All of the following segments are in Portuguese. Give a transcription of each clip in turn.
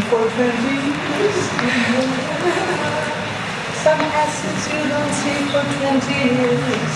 For 20 years, some assets you don't see for 20 years.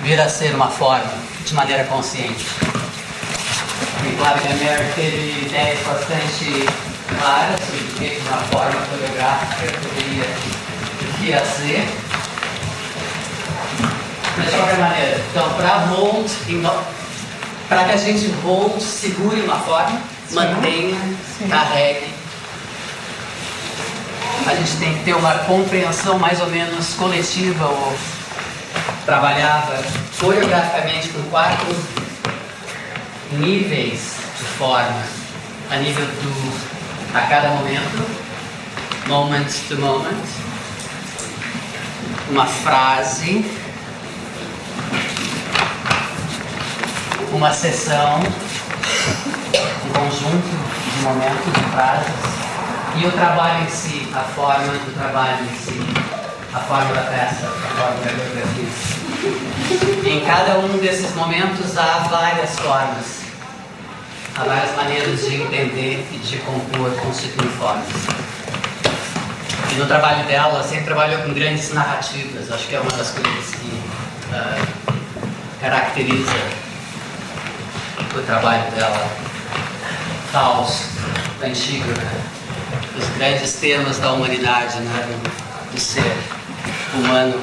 Vir a ser uma forma de maneira consciente. E claro que a Mary teve ideias bastante claras sobre o que uma forma coreográfica poderia ser. Mas de qualquer maneira, então para que a gente segure uma forma, mantenha, carregue, a gente tem que ter uma compreensão mais ou menos coletiva, ou trabalhava coreograficamente com 4 níveis de forma, a nível a cada momento, moment to moment, uma frase, uma sessão, um conjunto de momentos, de frases, e o trabalho em si, a forma do trabalho em si, a forma da peça, a forma da coreografia. Em cada um desses momentos há várias formas, há várias maneiras de entender e de compor constituiformes. E no trabalho dela, ela sempre trabalhou com grandes narrativas, acho que é uma das coisas que caracteriza o trabalho dela. Fausto, Antígona, os grandes temas da humanidade, né? Do ser humano.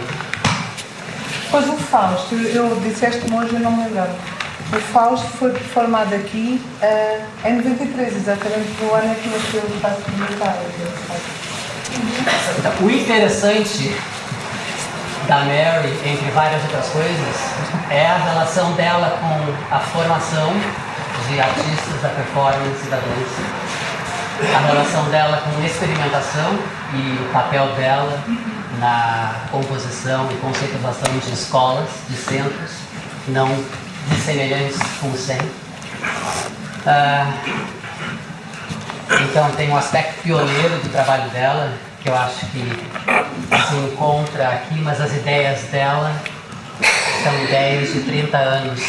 Pois o Fausto, eu disseste-me hoje, eu não me lembrava. O Fausto foi formado aqui em 93, exatamente no ano em que nasceu o Estado Comunitário. O interessante da Mary, entre várias outras coisas, é a relação dela com a formação de artistas da performance e da dança, a relação dela com experimentação e o papel dela na composição e conceituação de escolas, de centros, não de semelhantes com sem. Então tem um aspecto pioneiro do trabalho dela, que eu acho que se encontra aqui, mas as ideias dela são ideias de 30 anos.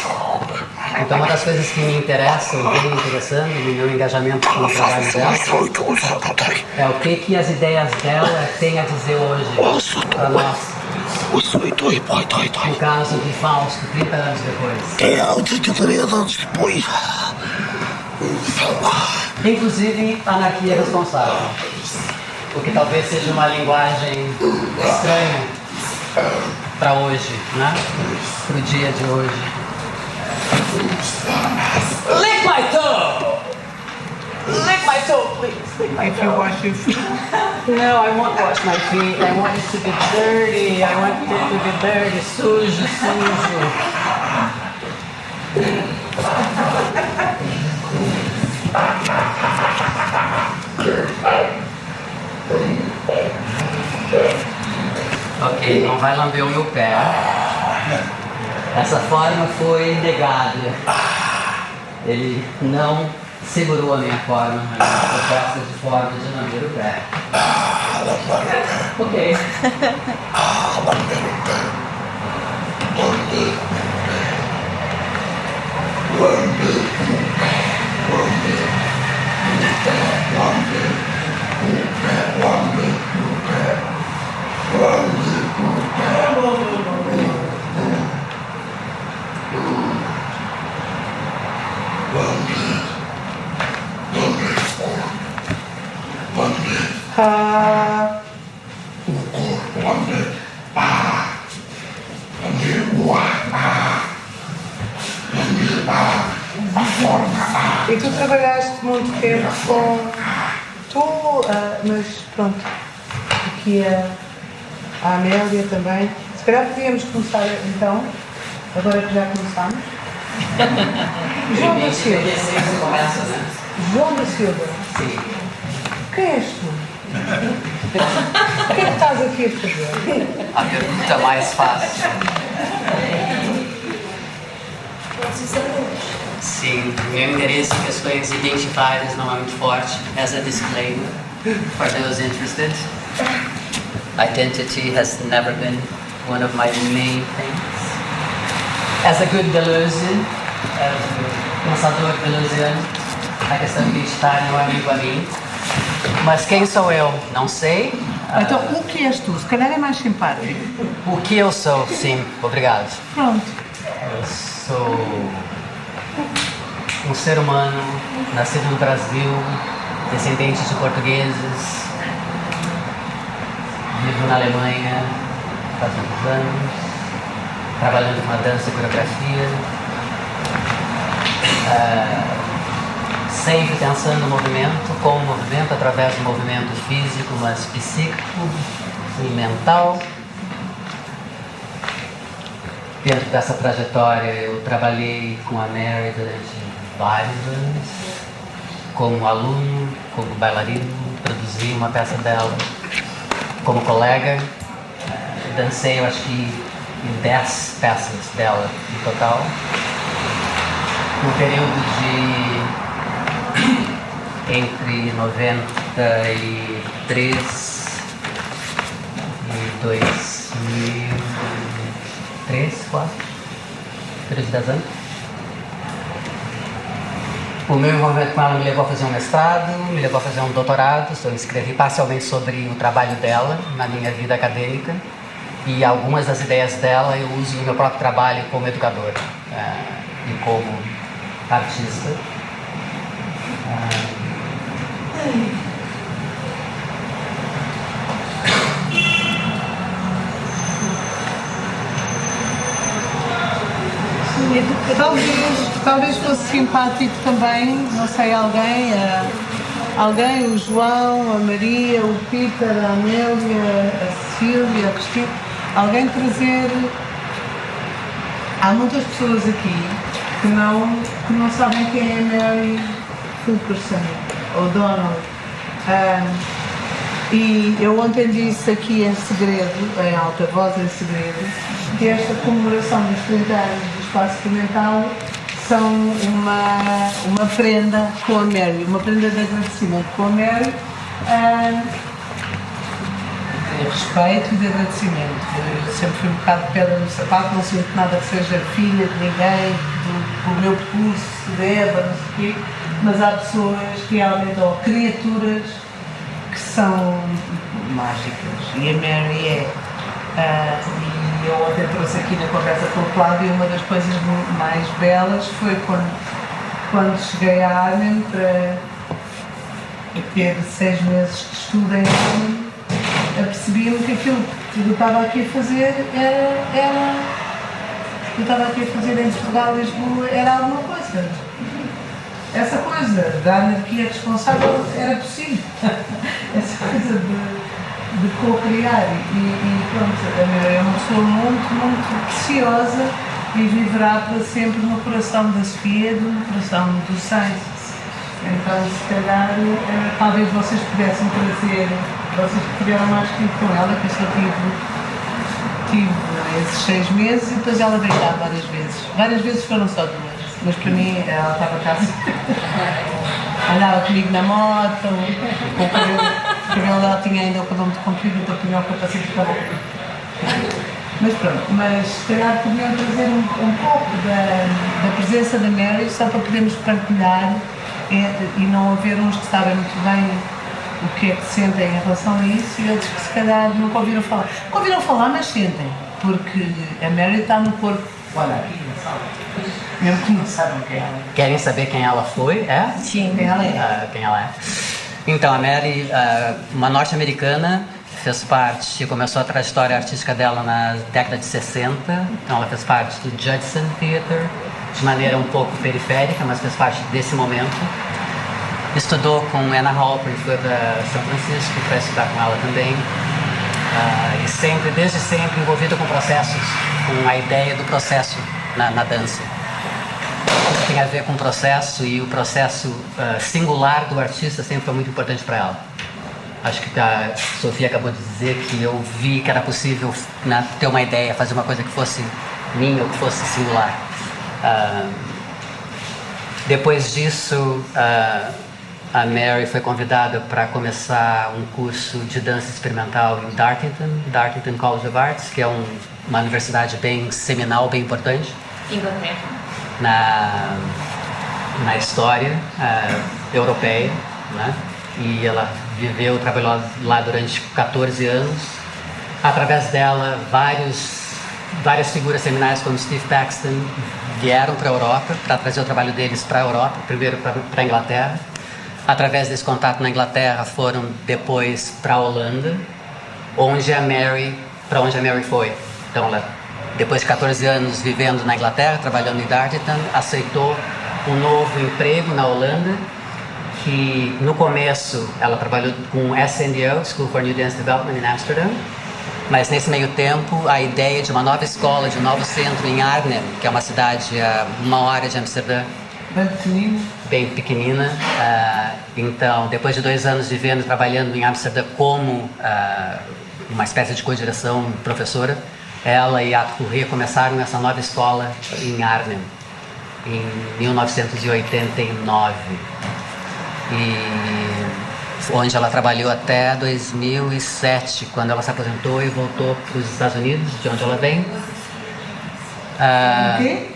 Então uma das coisas que me interessam, bem interessando no meu engajamento com o trabalho dela, é o que as ideias dela têm a dizer hoje para nós. No caso de Fausto, 30 anos depois. Inclusive, anarquia responsável. O que talvez seja uma linguagem estranha para hoje, né? Para o dia de hoje. Lick my toe! Lick my toe, please. Lick my toe. If you wash your feet. No, I won't wash my feet. I want it to be dirty. I want it to be dirty. Sujo, sujo. Ok, não vai lamber o meu pé. Essa forma foi negada. Ele não segurou a minha forma, a minha proposta de forma de lamber o pé. Ok. E tu trabalhaste muito tempo com... mas pronto, aqui a Amélia também. Se calhar podíamos começar então, agora que já começamos. João da Silva. João da Silva. Sim. Quem és tu? O que é que estás aqui a fazer? A pergunta mais fácil. Sim, meu interesse em questões identitárias não é muito forte. As a disclaimer for those interested, identity has never been one of my main things. As a good Deleuzian, as um pensador deleuziano, a questão identitária não é amigo a mim. Mas quem sou eu? Não sei. Então, o que és tu? Se calhar é mais simpático. O que eu sou? Sim, obrigado. Pronto. Eu sou um ser humano, nascido no Brasil, descendente de portugueses, vivo na Alemanha faz muitos anos, trabalhando com a dança e coreografia, sempre pensando no movimento, com o movimento, através do movimento físico, mas psíquico e mental. Dentro dessa trajetória, eu trabalhei com a Mary durante vários anos, como aluno, como bailarino, produzi uma peça dela como colega, dancei, eu acho que em 10 peças dela no total. No período de entre 93 e 2003, 4, período de 10 anos. O meu envolvimento com ela me levou a fazer um mestrado, me levou a fazer um doutorado. Eu escrevi parcialmente sobre o trabalho dela na minha vida acadêmica, e algumas das ideias dela eu uso no meu próprio trabalho como educador e como artista. Talvez fosse simpático também, não sei, alguém, o João, a Maria, o Peter, a Amélia, a Silvia, a Cristina, alguém trazer. Há muitas pessoas aqui que não sabem quem é Mary Fulkerson ou Donald. E eu ontem disse aqui em segredo, em alta voz em segredo, que esta comemoração dos 30 anos do Espaço Experimental são uma prenda com a Mary, uma prenda de agradecimento com a Mary, de respeito e de agradecimento. Eu sempre fui um bocado de pedra no sapato, não sinto nada que seja filha de ninguém, do meu percurso, de Eva, não sei o quê, mas há pessoas realmente, ou criaturas, que são mágicas, e a Mary é. E eu ontem trouxe aqui na conversa com o Cláudio, e uma das coisas mais belas foi quando cheguei a Arnhem para ter 6 meses de estudo em Arnhem, apercebi-me que aquilo que eu estava aqui a fazer era eu estava aqui a fazer em Portugal, Lisboa, era alguma coisa. Essa coisa da anarquia responsável era possível. Essa coisa de co-criar. E pronto, a Mary é uma pessoa muito, muito preciosa e viverá para sempre no coração da Sofia e no coração do Sciences. Então, se calhar, talvez vocês pudessem trazer, vocês que tiveram mais tempo com ela, que eu só tive esses 6 meses, e depois ela veio cá várias vezes. Várias vezes foram só 2. Mas para mim, ela estava cá assim. Andava comigo na moto, o cabelo dela tinha ainda o cabelo muito comprido, então tinha o capacete para boca. Mas pronto, mas se calhar podiam trazer um pouco da presença da Mary, só para podermos partilhar e não haver uns que sabem muito bem o que é que sentem em relação a isso, e outros que se calhar nunca ouviram falar. Nunca ouviram falar, mas sentem, porque a Mary está no corpo. Olha aqui na sala. Mesmo que não sabem quem ela é. Querem saber quem ela foi? É? Sim, quem ela é. Quem ela é. Então, a Mary, uma norte-americana, fez parte, começou a trajetória artística dela na década de 60. Então, ela fez parte do Judson Theatre, de maneira um pouco periférica, mas fez parte desse momento. Estudou com Anna Halper e foi para São Francisco para estudar com ela também. E sempre, desde sempre, envolvida com processos, com a ideia do processo na dança. Isso tem a ver com o processo, e o processo singular do artista sempre foi muito importante para ela. Acho que a Sofia acabou de dizer que eu vi que era possível, né, ter uma ideia, fazer uma coisa que fosse minha ou que fosse singular. Depois disso, a Mary foi convidada para começar um curso de dança experimental em Dartington College of Arts, que é uma universidade bem seminal, bem importante. Inglaterra. Na história europeia, né? E ela trabalhou lá durante 14 anos. Através dela, várias figuras seminais como Steve Paxton vieram para a Europa para trazer o trabalho deles para a Europa, primeiro para a Inglaterra. Através desse contato na Inglaterra, foram depois para a Holanda, para onde a Mary foi. Então, ela, depois de 14 anos vivendo na Inglaterra, trabalhando em Dartington, aceitou um novo emprego na Holanda, que no começo ela trabalhou com SNDO, School for New Dance Development, em Amsterdã, mas nesse meio tempo a ideia de uma nova escola, de um novo centro em Arnhem, que é uma cidade a 1 hora de Amsterdã, bem pequenina. Então, depois de 2 anos vivendo e trabalhando em Amsterdã como uma espécie de co-direção professora, ela e Ato Corrêa começaram essa nova escola em Arnhem, em 1989. E onde ela trabalhou até 2007, quando ela se aposentou e voltou para os Estados Unidos, de onde ela vem. O quê?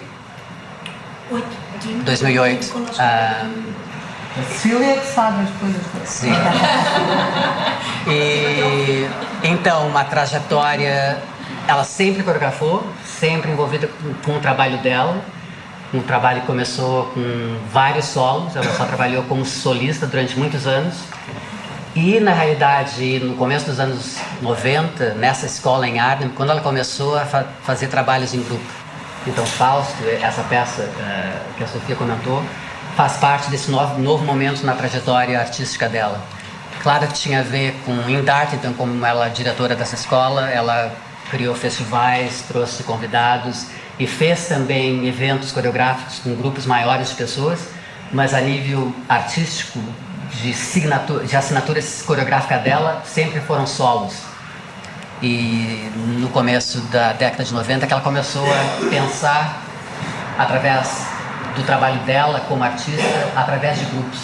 2008. A Cília que sabe as coisas todas. Sim. E então, uma trajetória, ela sempre coreografou, sempre envolvida com o trabalho dela. Um trabalho que começou com vários solos, ela só trabalhou como solista durante muitos anos. E, na realidade, no começo dos anos 90, nessa escola em Arnhem, quando ela começou a fazer trabalhos em grupo. Então, Fausto, essa peça que a Sofia comentou, faz parte desse novo momento na trajetória artística dela. Claro que tinha a ver com Indarte, então, como ela é diretora dessa escola, ela criou festivais, trouxe convidados e fez também eventos coreográficos com grupos maiores de pessoas, mas a nível artístico, de assinatura coreográfica dela, sempre foram solos. E no começo da década de 90 que ela começou a pensar, através do trabalho dela como artista, através de grupos.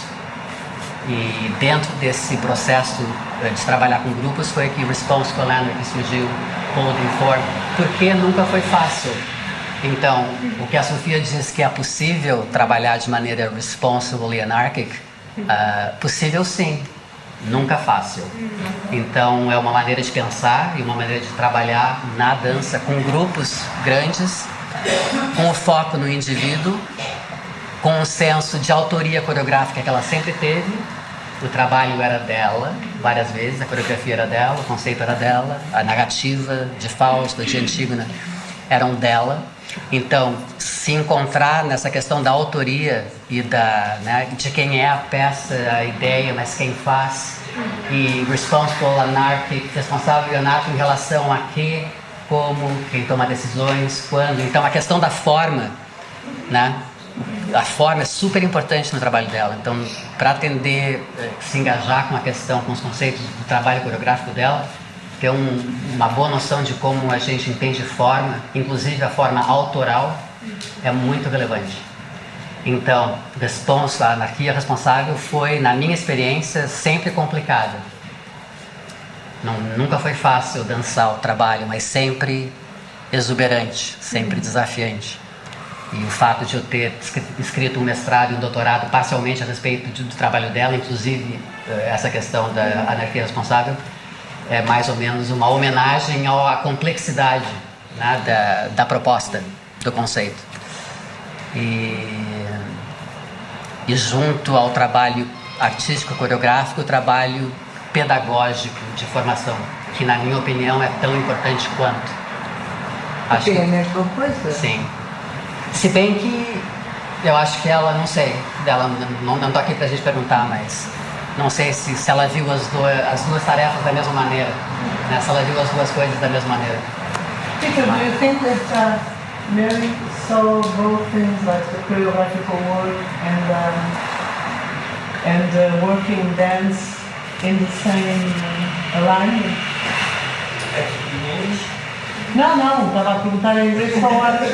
E dentro desse processo de trabalhar com grupos foi que Response Collective que surgiu, Holding Form, porque nunca foi fácil. Então, o que a Sofia diz que é possível trabalhar de maneira responsible e anarchic, possível sim, nunca fácil. Então, é uma maneira de pensar e uma maneira de trabalhar na dança com grupos grandes, com o foco no indivíduo, com um senso de autoria coreográfica que ela sempre teve. O trabalho era dela, várias vezes, a coreografia era dela, o conceito era dela, a narrativa de Fausto, de Antígona, eram dela. Então, se encontrar nessa questão da autoria e de quem é a peça, a ideia, mas quem faz, e responsible, anarchic, responsável e anarquico em relação a quê, como, quem toma decisões, quando. Então, a questão da forma, né? A forma é super importante no trabalho dela. Então, para atender, se engajar com a questão, com os conceitos do trabalho coreográfico dela, ter uma boa noção de como a gente entende forma, inclusive a forma autoral, é muito relevante. Então, a anarquia responsável foi, na minha experiência, sempre complicada. Nunca foi fácil dançar o trabalho, mas sempre exuberante, sempre desafiante. E o fato de eu ter escrito um mestrado e um doutorado parcialmente a respeito do trabalho dela, inclusive essa questão da anarquia responsável, é mais ou menos uma homenagem à complexidade, né, da proposta, do conceito. E junto ao trabalho artístico, coreográfico, o trabalho pedagógico de formação, que na minha opinião é tão importante quanto. Acho que é a mesma coisa? Sim. Se bem que eu acho que ela, não sei, dela, não estou aqui para a gente perguntar, mas não sei se ela viu as duas tarefas da mesma maneira, né? Se ela viu as duas coisas da mesma maneira. Peter, do you think that Mary saw both things, like the choreographical work and working dance in the same alignment? Não, estava a perguntar em inglês para o lado.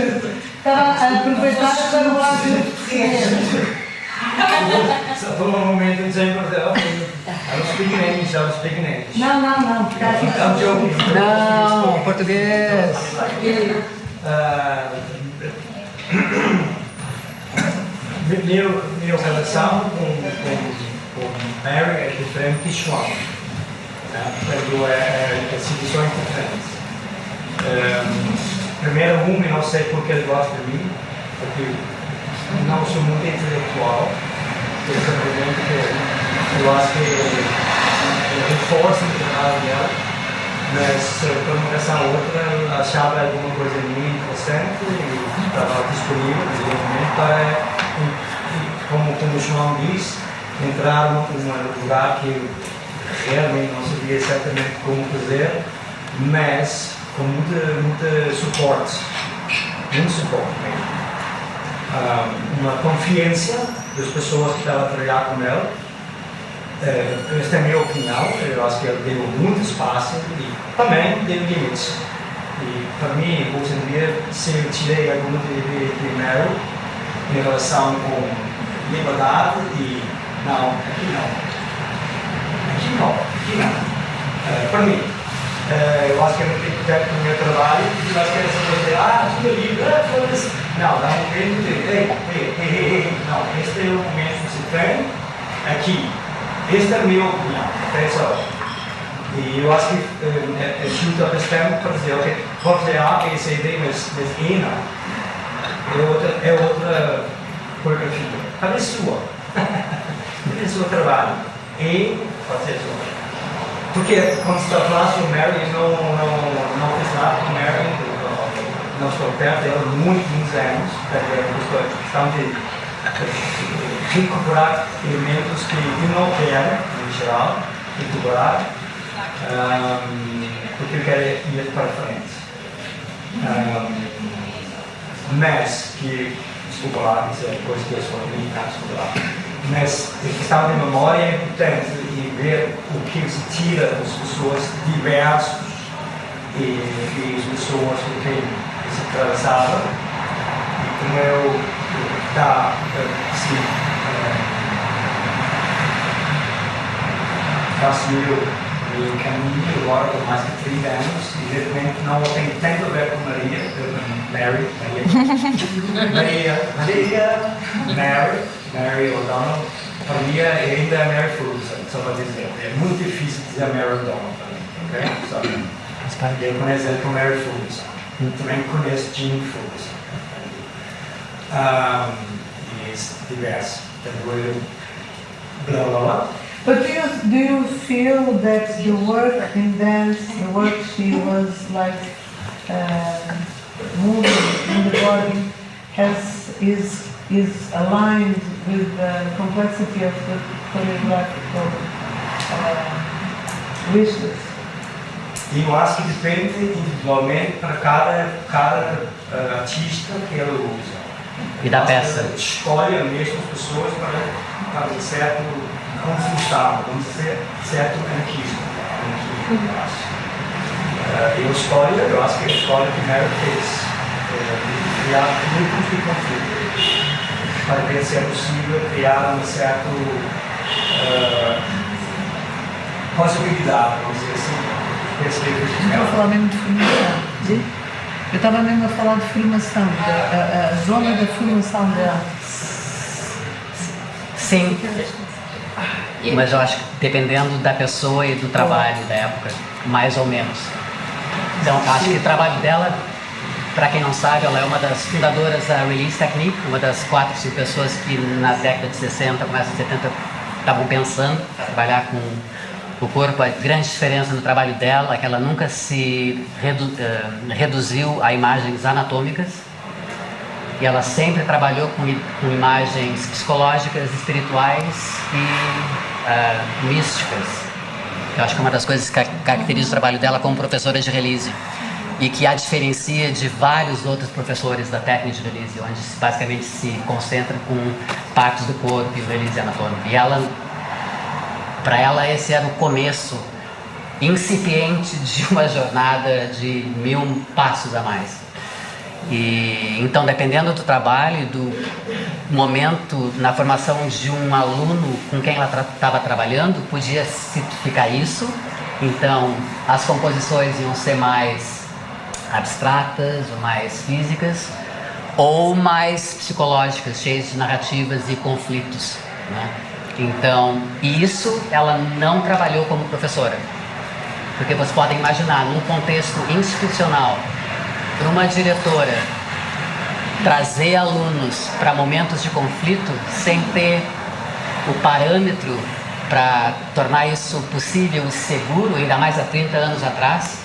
Estava a aproveitar para o lado português. Só por um momento em sempre dela. I was speaking English. Não. I'm joking. Não, português. Minha relação com Mary é diferente de João. É situações diferentes. Primeiro, eu não sei porque ele gosta de mim, porque não sou muito intelectual. Eu simplesmente eu acho que ele reforça o trabalho dela, mas por uma questão ou outra, ela achava alguma coisa em mim interessante e estava disponível, evidentemente, para, como o João diz, entrar num lugar que eu realmente não sabia exatamente como fazer, mas com muito suporte mesmo. Uma confiança das pessoas que estavam a trabalhar com ela. Esta é a minha opinião. Eu acho que ele deu muito espaço e também deu limites. E para mim, hoje em dia, se eu tirei alguma de primeiro em relação com liberdade e não, aqui não. não. Para mim. Eu acho que é muito importante no meu trabalho, porque nós queremos dizer, tudo livre, foda-se. Não, dá um momento de ei, não, este é o momento que se tem aqui. Esta é a minha opinião, pessoal. E eu acho que ajuda bastante para dizer, ok, pode ter A, B, C, D, mas E não. É outra coreografia. Cadê sua? Cadê o seu trabalho? E pode ser sua. Porque quando você está falando sobre Mary, eu não fiz nada com Mary, não estou perto dela há muitos anos, questão de recuperar elementos que eu não quero, em geral, recuperar, porque eu quero ir para frente. Mas que, desculpa lá, isso é coisa que eu sou limitado, desculpa lá. Mas a questão de memória é importante e ver o que se tira das pessoas diversas e as pessoas com quem se atravessava e como eu faço meu caminho agora por mais de 30 anos e de repente não tem tanto a ver com Mary O'Donnell. Para mim ainda é Mary Ferguson, só para dizer. É muito difícil dizer Mary O'Donnell para mim, ok? Eu conheço ele como Mary Ferguson. Também conheço Jean Ferguson. E é diverso. Blá blá blá. But do you feel that the work in dance, the work she was like moving in the body, is aligned with the complexity of the choreographical wishes? Eu acho que depende individualmente para cada artista que ela usa. E da peça. Escolhe mesmo as pessoas para fazer certo consultar, vamos dizer, certo anarquismo. Eu acho que a escolha que Mary fez criar grupos de conflito para ver se é possível criar uma certa possibilidade, vamos dizer assim. Estou a falar mesmo de formação. Sim? Eu estava mesmo a falar de formação, a zona da formação dela. Sim. Mas eu acho que dependendo da pessoa e do trabalho da época, mais ou menos. Então, acho que o trabalho dela, para quem não sabe, ela é uma das fundadoras da Release Technique, uma das 4, 5 pessoas que na década de 60, começo de 70, estavam pensando em trabalhar com o corpo. A grande diferença no trabalho dela é que ela nunca se reduziu a imagens anatômicas. E ela sempre trabalhou com imagens psicológicas, espirituais e místicas. Eu acho que é uma das coisas que caracteriza o trabalho dela como professora de release e que a diferencia de vários outros professores da técnica de release, onde basicamente se concentra com partes do corpo e o release anatômico. E para ela esse era o começo incipiente de uma jornada de 1000 passos a mais. E então, dependendo do trabalho, do momento na formação de um aluno com quem ela estava trabalhando, podia ficar isso. Então, as composições iam ser mais abstratas ou mais físicas ou mais psicológicas, cheias de narrativas e conflitos, né? Então, isso ela não trabalhou como professora, porque vocês podem imaginar, num contexto institucional, para uma diretora trazer alunos para momentos de conflito sem ter o parâmetro para tornar isso possível e seguro, ainda mais há 30 anos atrás.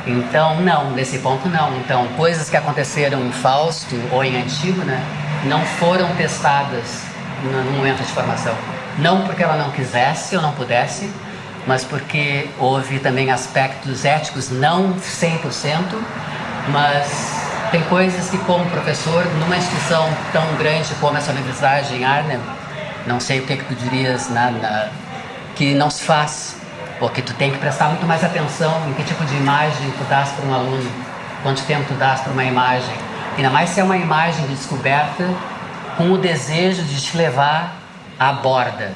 Então, não, nesse ponto não. Então, coisas que aconteceram em Fausto ou em Antígona não foram testadas no momento de formação. Não porque ela não quisesse ou não pudesse, mas porque houve também aspectos éticos, não 100%, mas tem coisas que, como professor, numa instituição tão grande como essa universidade em Arnhem, não sei o que tu dirias, que não se faz, ou que tu tem que prestar muito mais atenção em que tipo de imagem tu dás para um aluno, quanto tempo tu dás para uma imagem, ainda mais se é uma imagem de descoberta com o desejo de te levar à borda,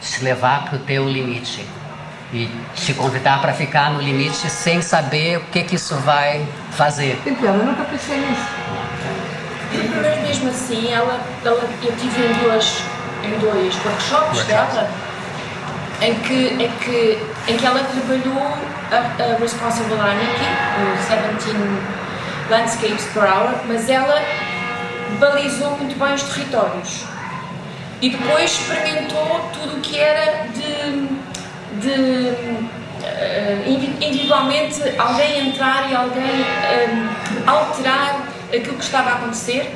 de te levar para o teu limite. e te convidar para ficar no limite sem saber o que isso vai fazer. Tem piada, eu nunca pensei nisso. Mas mesmo assim, eu tive em dois workshops dela em que ela trabalhou a Responsible Anarchy, o 17 Landscapes per Hour, mas ela balizou muito bem os territórios e depois experimentou tudo o que era individualmente alguém entrar e alguém alterar aquilo que estava a acontecer,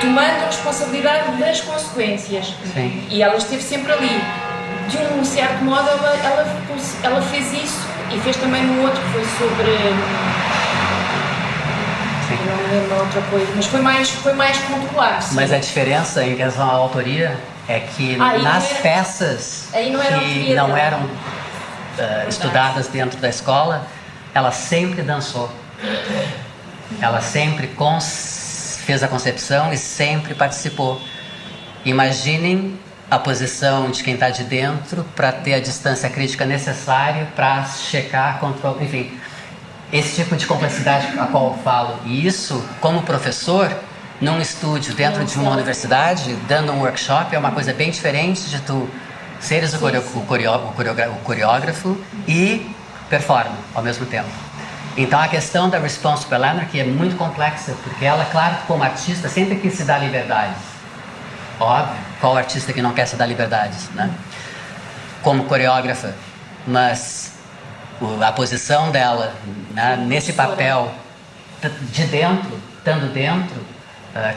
tomando a responsabilidade das consequências. Sim. E ela esteve sempre ali. De um certo modo, ela fez isso e fez também no outro, que foi sobre... Sim. Não me lembro outra coisa, mas foi mais controlado. Sim. Mas a diferença em relação à autoria é que nas peças que não eram estudadas dentro da escola, ela sempre dançou. Ela sempre fez a concepção e sempre participou. Imaginem a posição de quem está de dentro para ter a distância crítica necessária para checar, controle, enfim. Esse tipo de complexidade a qual eu falo. E isso, como professor, num estúdio dentro de uma universidade, dando um workshop, é uma coisa bem diferente de tu seres o coreógrafo e performa ao mesmo tempo. Então a questão da Responsible Anarchy é muito complexa, porque ela, claro, como artista, sempre quis se dar liberdades. Óbvio, qual artista que não quer se dar liberdades, né? Como coreógrafa, mas a posição dela, né, nesse papel de dentro, estando dentro,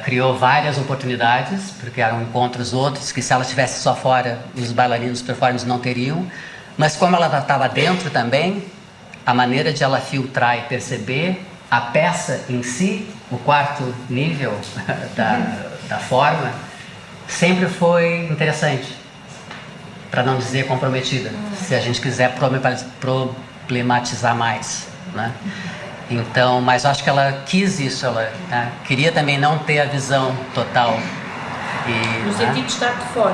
criou várias oportunidades, porque eram encontros outros que se ela estivesse só fora, os bailarinos, os performers não teriam, mas como ela estava dentro também, a maneira de ela filtrar e perceber a peça em si, o quarto nível da forma, sempre foi interessante, para não dizer comprometida, se a gente quiser problematizar mais, né? Então, mas acho que ela quis isso, ela queria também não ter a visão total. No sentido de estar de fora.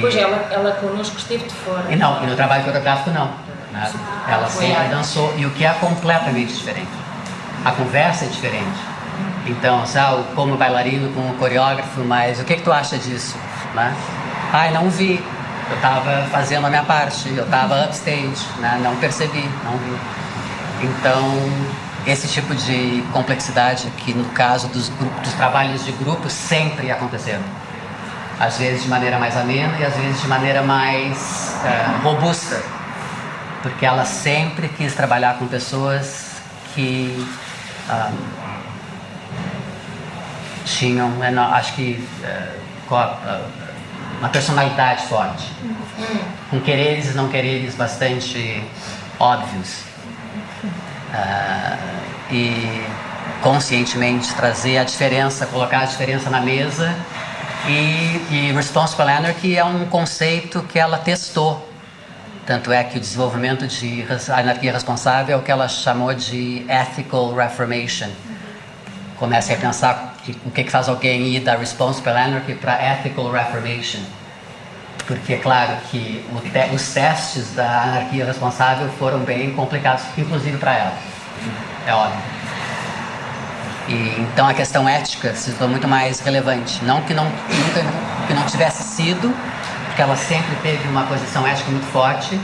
Pois ela connosco esteve de fora. E no trabalho coreográfico não. Né? Ela sempre dançou, e o que é completamente diferente. A conversa é diferente. Então, sabe, como bailarino, como coreógrafo, mas o que tu acha disso? Né? Não vi. Eu estava fazendo a minha parte, eu estava upstage, né? Não percebi, não vi. Então, esse tipo de complexidade que no caso dos trabalhos de grupo sempre aconteceram. Às vezes de maneira mais amena e às vezes de maneira mais robusta. Porque ela sempre quis trabalhar com pessoas que tinham, acho que, uma personalidade forte. Com quereres e não quereres bastante óbvios. E conscientemente trazer a diferença, colocar a diferença na mesa. E Responsible Anarchy é um conceito que ela testou. Tanto é que o desenvolvimento de anarquia responsável é o que ela chamou de Ethical Reformation. Começa a pensar o que faz alguém ir da Responsible Anarchy para Ethical Reformation. Porque é claro que os testes da anarquia responsável foram bem complicados, inclusive para ela. É óbvio. E, então a questão ética se tornou muito mais relevante. Não que não tivesse sido, porque ela sempre teve uma posição ética muito forte,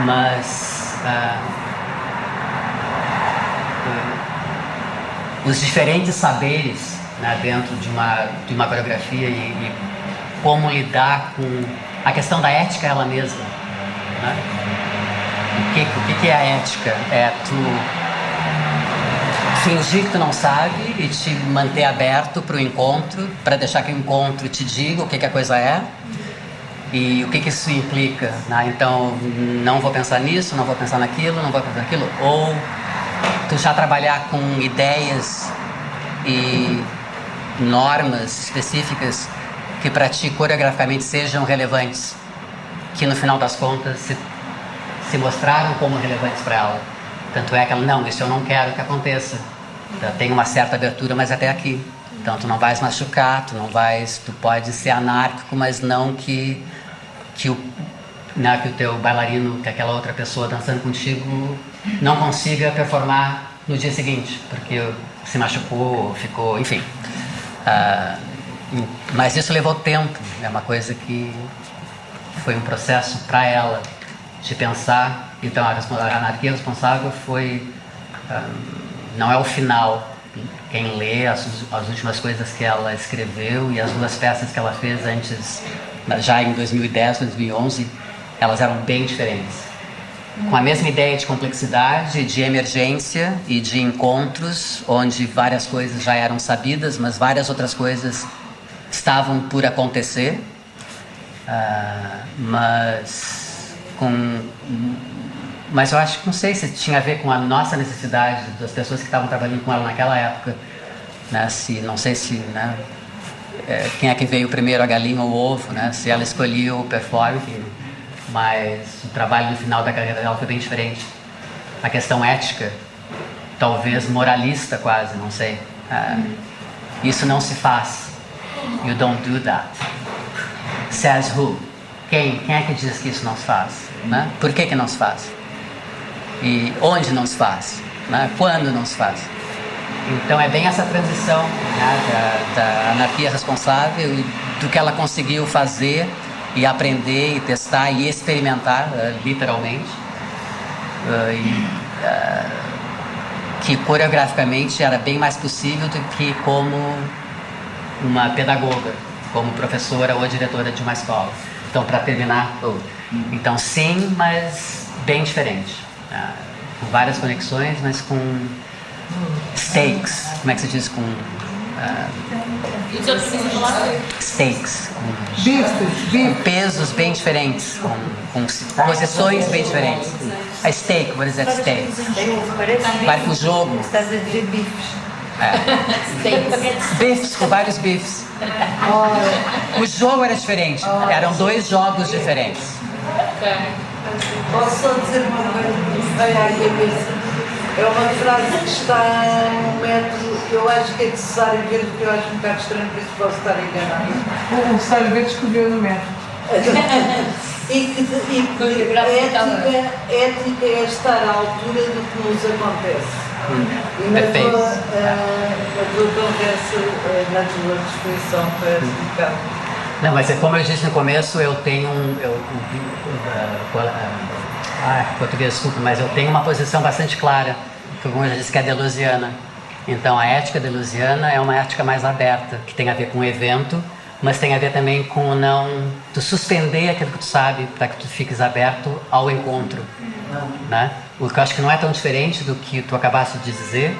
mas os diferentes saberes, né, dentro de uma coreografia e como lidar com a questão da ética ela mesma, né? O que é a ética? É tu fingir que tu não sabe e te manter aberto para o encontro, para deixar que o encontro te diga o que a coisa é e o que isso implica, né? Então, não vou pensar nisso, não vou pensar naquilo, não vou pensar naquilo. Ou tu já trabalhar com ideias e normas específicas que para ti coreograficamente sejam relevantes, que no final das contas se mostraram como relevantes para ela. Tanto é que ela, não, isso eu não quero que aconteça. Tem uma certa abertura, mas até aqui. Então tu não vais machucar, tu pode ser anárquico, mas não que né, que o teu bailarino, que aquela outra pessoa dançando contigo não consiga performar no dia seguinte, porque se machucou, ficou, enfim. Mas isso levou tempo, é uma coisa que foi um processo para ela de pensar. Então a Anarquia Responsável foi, não é o final. Quem lê as últimas coisas que ela escreveu e as 2 peças que ela fez antes, já em 2010, 2011, elas eram bem diferentes. Com a mesma ideia de complexidade, de emergência e de encontros, onde várias coisas já eram sabidas, mas várias outras coisas estavam por acontecer. Mas eu acho que não sei se tinha a ver com a nossa necessidade das pessoas que estavam trabalhando com ela naquela época, né? Não sei se, né, quem é que veio primeiro, a galinha ou o ovo, né? Se ela escolheu o performance, mas o trabalho no final da carreira dela foi bem diferente. A questão ética, talvez moralista quase, não sei. Isso não se faz. You don't do that. Says who? Quem é que diz que isso não se faz? Né? Por que não se faz? E onde não se faz? Né? Quando não se faz? Então é bem essa transição, né, da anarquia responsável e do que ela conseguiu fazer e aprender e testar e experimentar, literalmente, que coreograficamente era bem mais possível do que como uma pedagoga, como professora ou diretora de uma escola. Então, para terminar, então sim, mas bem diferente, com várias conexões, mas com stakes, como é que se diz, com stakes, com pesos bem diferentes, com posições bem diferentes. A stake, what is that stake? Vai com o jogo. Estás a dizer bifes. Bifes, com vários bifes. O jogo era diferente, eram 2 jogos diferentes. Posso só dizer uma coisa que me veio à cabeça? É uma frase que está no método, que eu acho que é necessário ver, que eu acho um bocado estranho, por isso posso estar enganado. O necessário ver escreveu no método. E que ética é estar à altura do que nos acontece. E na tua conversa, na tua descrição, parece um bocado. Não, mas como eu disse no começo, eu tenho português, desculpa, mas eu tenho uma posição bastante clara, que como eu já disse, que é deleuziana. Então a ética deleuziana é uma ética mais aberta, que tem a ver com o evento, mas tem a ver também com tu suspender aquilo que tu sabe, para que tu fiques aberto ao encontro, né? O que eu acho que não é tão diferente do que tu acabaste de dizer,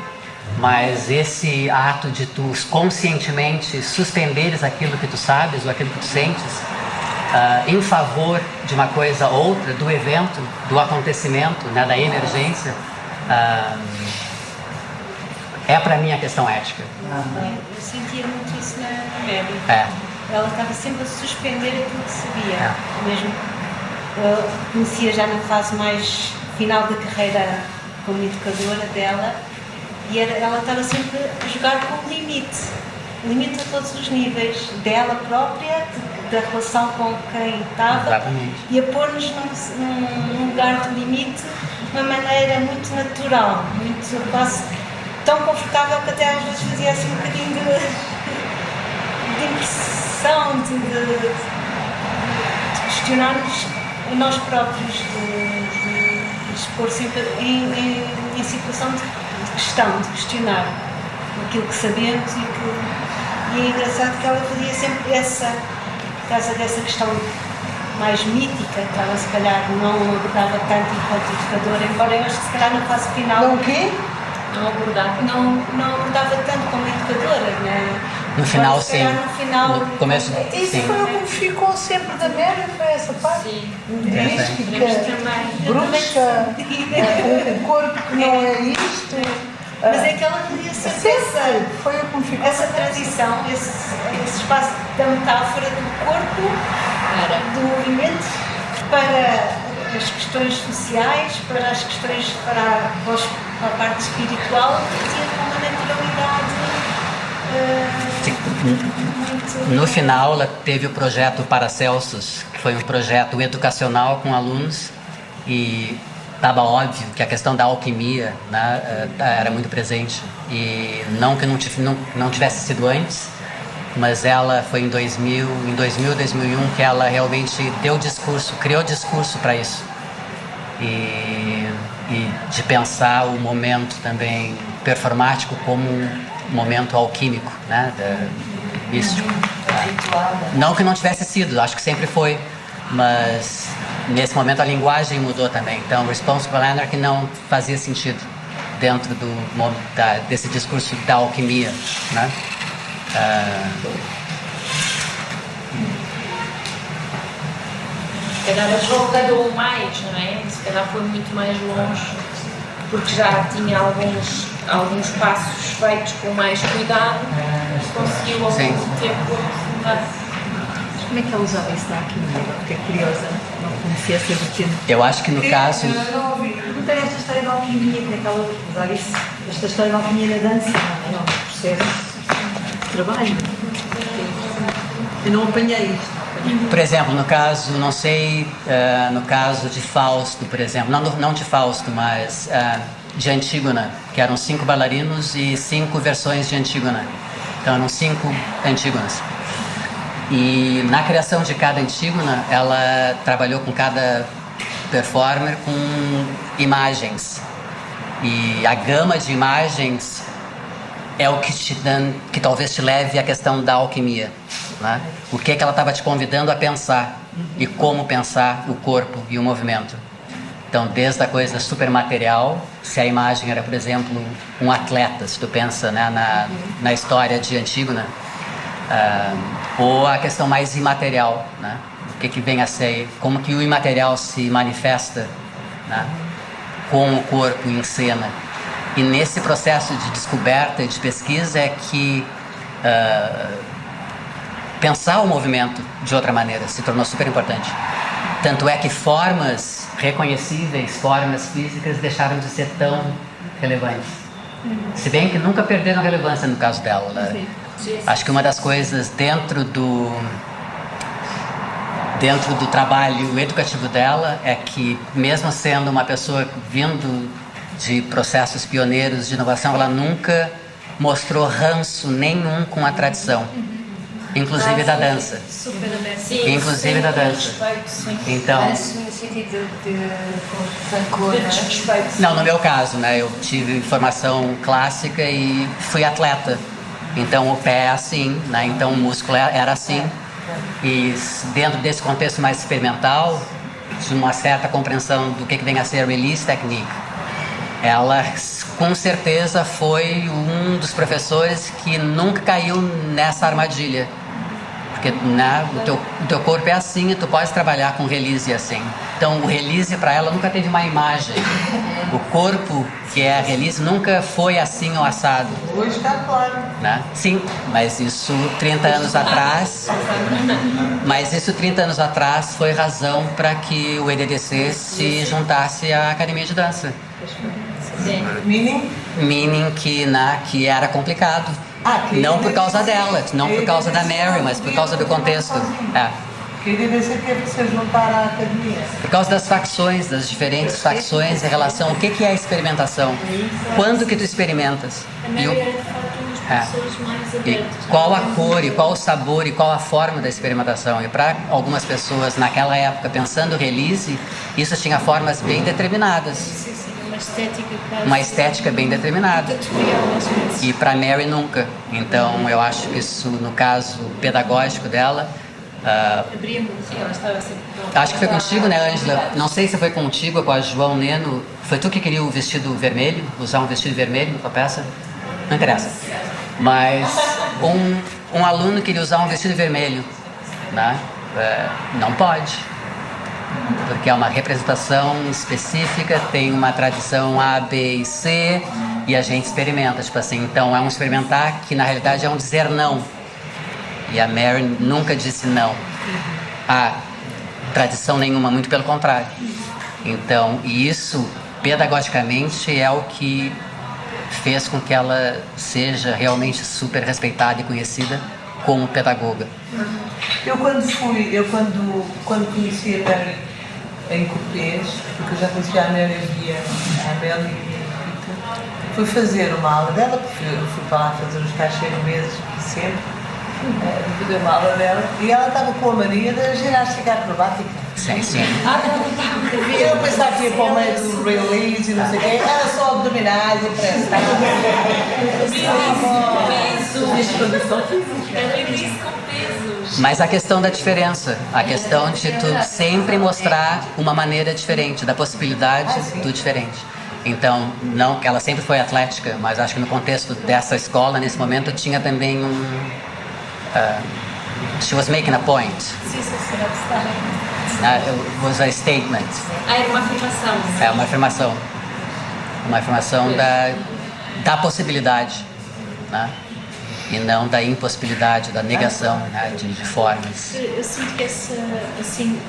mas esse ato de tu conscientemente suspenderes aquilo que tu sabes ou aquilo que tu sentes em favor de uma coisa ou outra, do evento, do acontecimento, né, da emergência, é para mim a questão ética. Eu sentia muito isso na Mary. Ela estava sempre a suspender aquilo que sabia. Mesmo eu conhecia já na fase mais final da carreira como educadora dela, e ela estava sempre a jogar com o limite a todos os níveis, dela própria, da relação com quem estava. Exatamente. E a pôr-nos num lugar de limite de uma maneira muito natural, muito quase tão confortável que até às vezes fazia assim um bocadinho de impressão, de questionar-nos a nós próprios, de expor sempre em situação de questão, de questionar aquilo que sabemos e é engraçado que ela fazia sempre por causa dessa questão mais mítica, que ela se calhar não abordava tanto enquanto educadora, embora eu acho que se calhar na fase final Não o quê? não abordava tanto como educadora, né? No final, se calhar sim. no final, No começo, Isso sim. foi o que me ficou sempre da Mary, foi essa parte. Sim. Mística, bruxa, o corpo que não é isto. mas é que ela fazia sempre Foi o que me ficou. essa tradição, esse espaço da metáfora do corpo, do movimento, para as questões sociais, para as questões, para a parte espiritual, que tinha uma naturalidade. No final, ela teve o projeto Paracelsus, que foi um projeto educacional com alunos, e estava óbvio que a questão da alquimia, né, era muito presente. E não que não tivesse sido antes, mas ela foi em 2000, 2001, que ela realmente deu discurso, criou discurso para isso. E de pensar o momento também performático como um momento alquímico, né, místico. Não que não tivesse sido, acho que sempre foi, mas nesse momento a linguagem mudou também. Então, Responsible Anarchy não fazia sentido dentro desse discurso da alquimia, né? Se calhar ajudou mais, não é? Se calhar foi muito mais longe, porque já tinha alguns passos feitos com mais cuidado, conseguiu ao longo do tempo mudar. Como é que ela usava isso da alquimia? Porque é curiosa, não conhecia essa vertente. Eu acho que no caso... Perguntei esta história da alquimia, como é que ela usava isso? Esta história da alquimia na dança, não é? Um processo de trabalho. Eu não apanhei isto. Por exemplo, no caso, não sei, no caso de Fausto, por exemplo, não de Fausto, mas de Antígona, que eram 5 bailarinos e 5 versões de Antígona. Então eram 5 Antígonas. E na criação de cada Antígona, ela trabalhou com cada performer com imagens. E a gama de imagens é o que talvez te leve à questão da alquimia, né? O que ela estava te convidando a pensar e como pensar o corpo e o movimento. Então, desde a coisa super material, se a imagem era, por exemplo, um atleta, se tu pensa, né, na história de Antígona, ou a questão mais imaterial, né? O que vem a ser, como que o imaterial se manifesta, né, com o corpo em cena. E nesse processo de descoberta e de pesquisa é que pensar o movimento de outra maneira se tornou super importante. Tanto é que formas reconhecíveis, formas físicas, deixaram de ser tão relevantes. Se bem que nunca perderam relevância no caso dela. Né? Acho que uma das coisas dentro do trabalho educativo dela é que, mesmo sendo uma pessoa vindo de processos pioneiros de inovação, ela nunca mostrou ranço nenhum com a tradição, inclusive da dança. Inclusive da dança. Então, Ranço no sentido de rancor, não, no meu caso, né, eu tive formação clássica e fui atleta. Então o pé é assim, né, então o músculo era assim. E dentro desse contexto mais experimental, de uma certa compreensão do que vem a ser a release technique, ela com certeza foi um dos professores que nunca caiu nessa armadilha. Porque, né, o teu corpo é assim e tu pode trabalhar com release assim. Então o release para ela nunca teve uma imagem. O corpo, que é a release, nunca foi assim ou assado. Hoje está claro. Né? Sim, mas isso 30 anos atrás. Mas isso 30 anos atrás foi razão para que o EDDC se juntasse à Academia de Dança. Meaning que era complicado. Não por causa dela, não por causa da Mary, mas por causa do contexto. Que EDDC teve que se juntar à academia. Por causa das facções, das diferentes facções em relação ao que é a experimentação. Quando que tu experimentas? E qual a cor, e qual o sabor, e qual a forma da experimentação. E para algumas pessoas naquela época, pensando release, isso tinha formas bem determinadas. Uma estética bem determinada. E para Mary nunca. Então eu acho que isso, no caso pedagógico dela, acho que foi contigo, né, Ângela? Não sei se foi contigo ou com a João Neno. Foi tu que queria o vestido vermelho? Usar um vestido vermelho na tua peça? Não interessa. Mas um aluno queria usar um vestido vermelho, né? Não pode. Porque é uma representação específica, tem uma tradição A, B e C, e a gente experimenta, tipo assim. Então é um experimentar que na realidade é um dizer não. E a Mary nunca disse não a tradição nenhuma, muito pelo contrário. Então, e isso pedagogicamente é o que fez com que ela seja realmente super respeitada e conhecida como pedagoga. Eu quando conheci a Mary em Copês, porque eu já conhecia a Mary via a Amélia e a Rita, fui fazer uma aula dela, porque eu fui para lá fazer os tais 6 meses sempre, fazer uma aula dela, e ela estava com a Maria da ginástica acrobática. Sim. E eu pensava que ia para o meio do release e não sei o quê, era só abdominais e pressa. Mas a questão da diferença, a questão de tu sempre mostrar uma maneira diferente, da possibilidade do diferente. Então, não, ela sempre foi atlética, mas acho que no contexto dessa escola, nesse momento, tinha também she was making a point. It was a statement. Era uma afirmação. É uma afirmação. Uma afirmação da possibilidade, né? E não da impossibilidade, da negação, né? de formas. Eu sinto que essa, assim,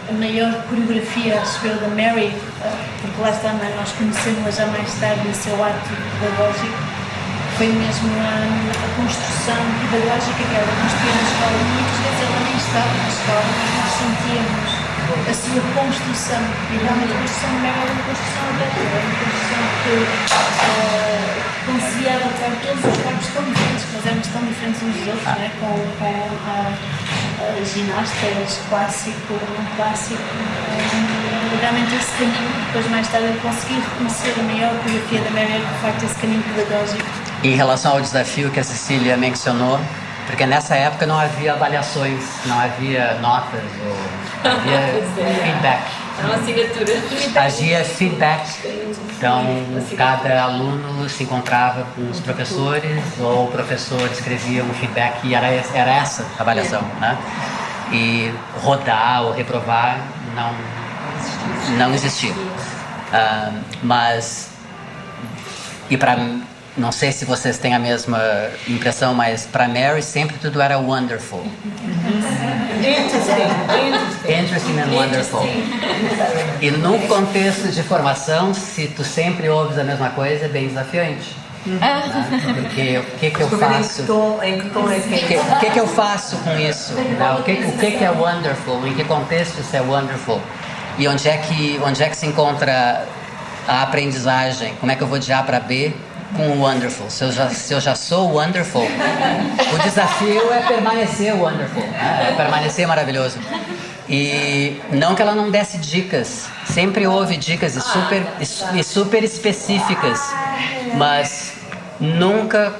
a maior coreografia, acho eu, da Mary, porque lá está, nós conhecemos-la já mais tarde no seu ato pedagógico, foi mesmo a construção pedagógica que ela construía na escola. Muitas vezes ela nem estava na escola, mas nós sentíamos a sua construção. E realmente a construção da Mary era uma construção aberta, era uma construção que conseguia adotar todos os corpos tão diferentes, que nós éramos tão diferentes uns dos outros, né? Com ginastas, clássico, não clássico. Realmente esse caminho, depois mais tarde eu consegui reconhecer a maior coreografia da Mary, de facto, esse caminho pedagógico. Em relação ao desafio que a Cecília mencionou, porque nessa época não havia avaliações, não havia notas, ou havia feedback. Era uma assinatura. Havia feedback. Então, cada aluno se encontrava com os professores, ou o professor escrevia um feedback e era essa a avaliação, né? E rodar ou reprovar não existia. Mas, e para não sei se vocês têm a mesma impressão, mas para Mary sempre tudo era wonderful. Interesting and wonderful. E num contexto de formação, se tu sempre ouves a mesma coisa, é bem desafiante. Porque o que eu faço? O que eu faço com isso? O que é wonderful? Em que contexto isso é wonderful? E onde é que se encontra a aprendizagem? Como é que eu vou de A para B com o wonderful? Se eu já sou wonderful, o desafio é permanecer wonderful, é permanecer maravilhoso. E não que ela não desse dicas, sempre houve dicas super específicas, mas nunca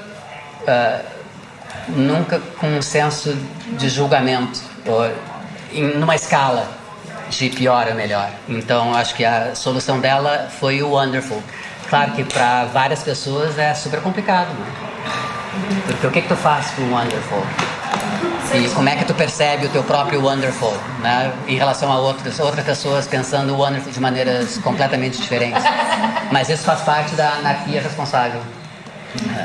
com um senso de julgamento, ou numa escala de pior a melhor. Então acho que a solução dela foi o wonderful. Claro que para várias pessoas é super complicado, né? Porque o que tu faz com o wonderful? E como é que tu percebe o teu próprio wonderful, né? Em relação a outras pessoas pensando o wonderful de maneiras completamente diferentes. Mas isso faz parte da anarquia responsável.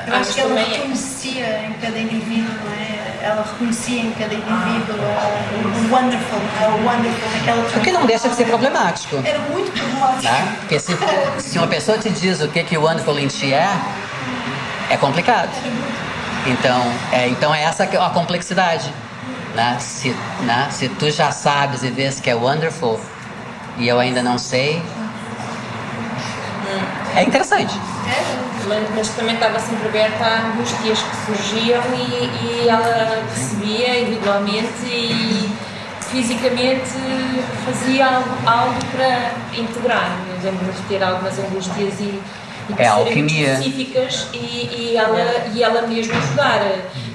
Eu acho que ela reconhecia em cada indivíduo, não é? Ela reconhecia em cada indivíduo o wonderful naquela pessoa. O que não deixa de ser problemático. Era muito problemático. Né? Porque se uma pessoa te diz o que o wonderful em ti é complicado. Então é essa a complexidade. Né? Se tu já sabes e vês que é wonderful e eu ainda não sei, é interessante. Mas também estava sempre aberta a angústias que surgiam e ela recebia individualmente e fisicamente fazia algo para integrar. Lembro-me de ter algumas angústias e de serem específicas e ela mesmo ajudar.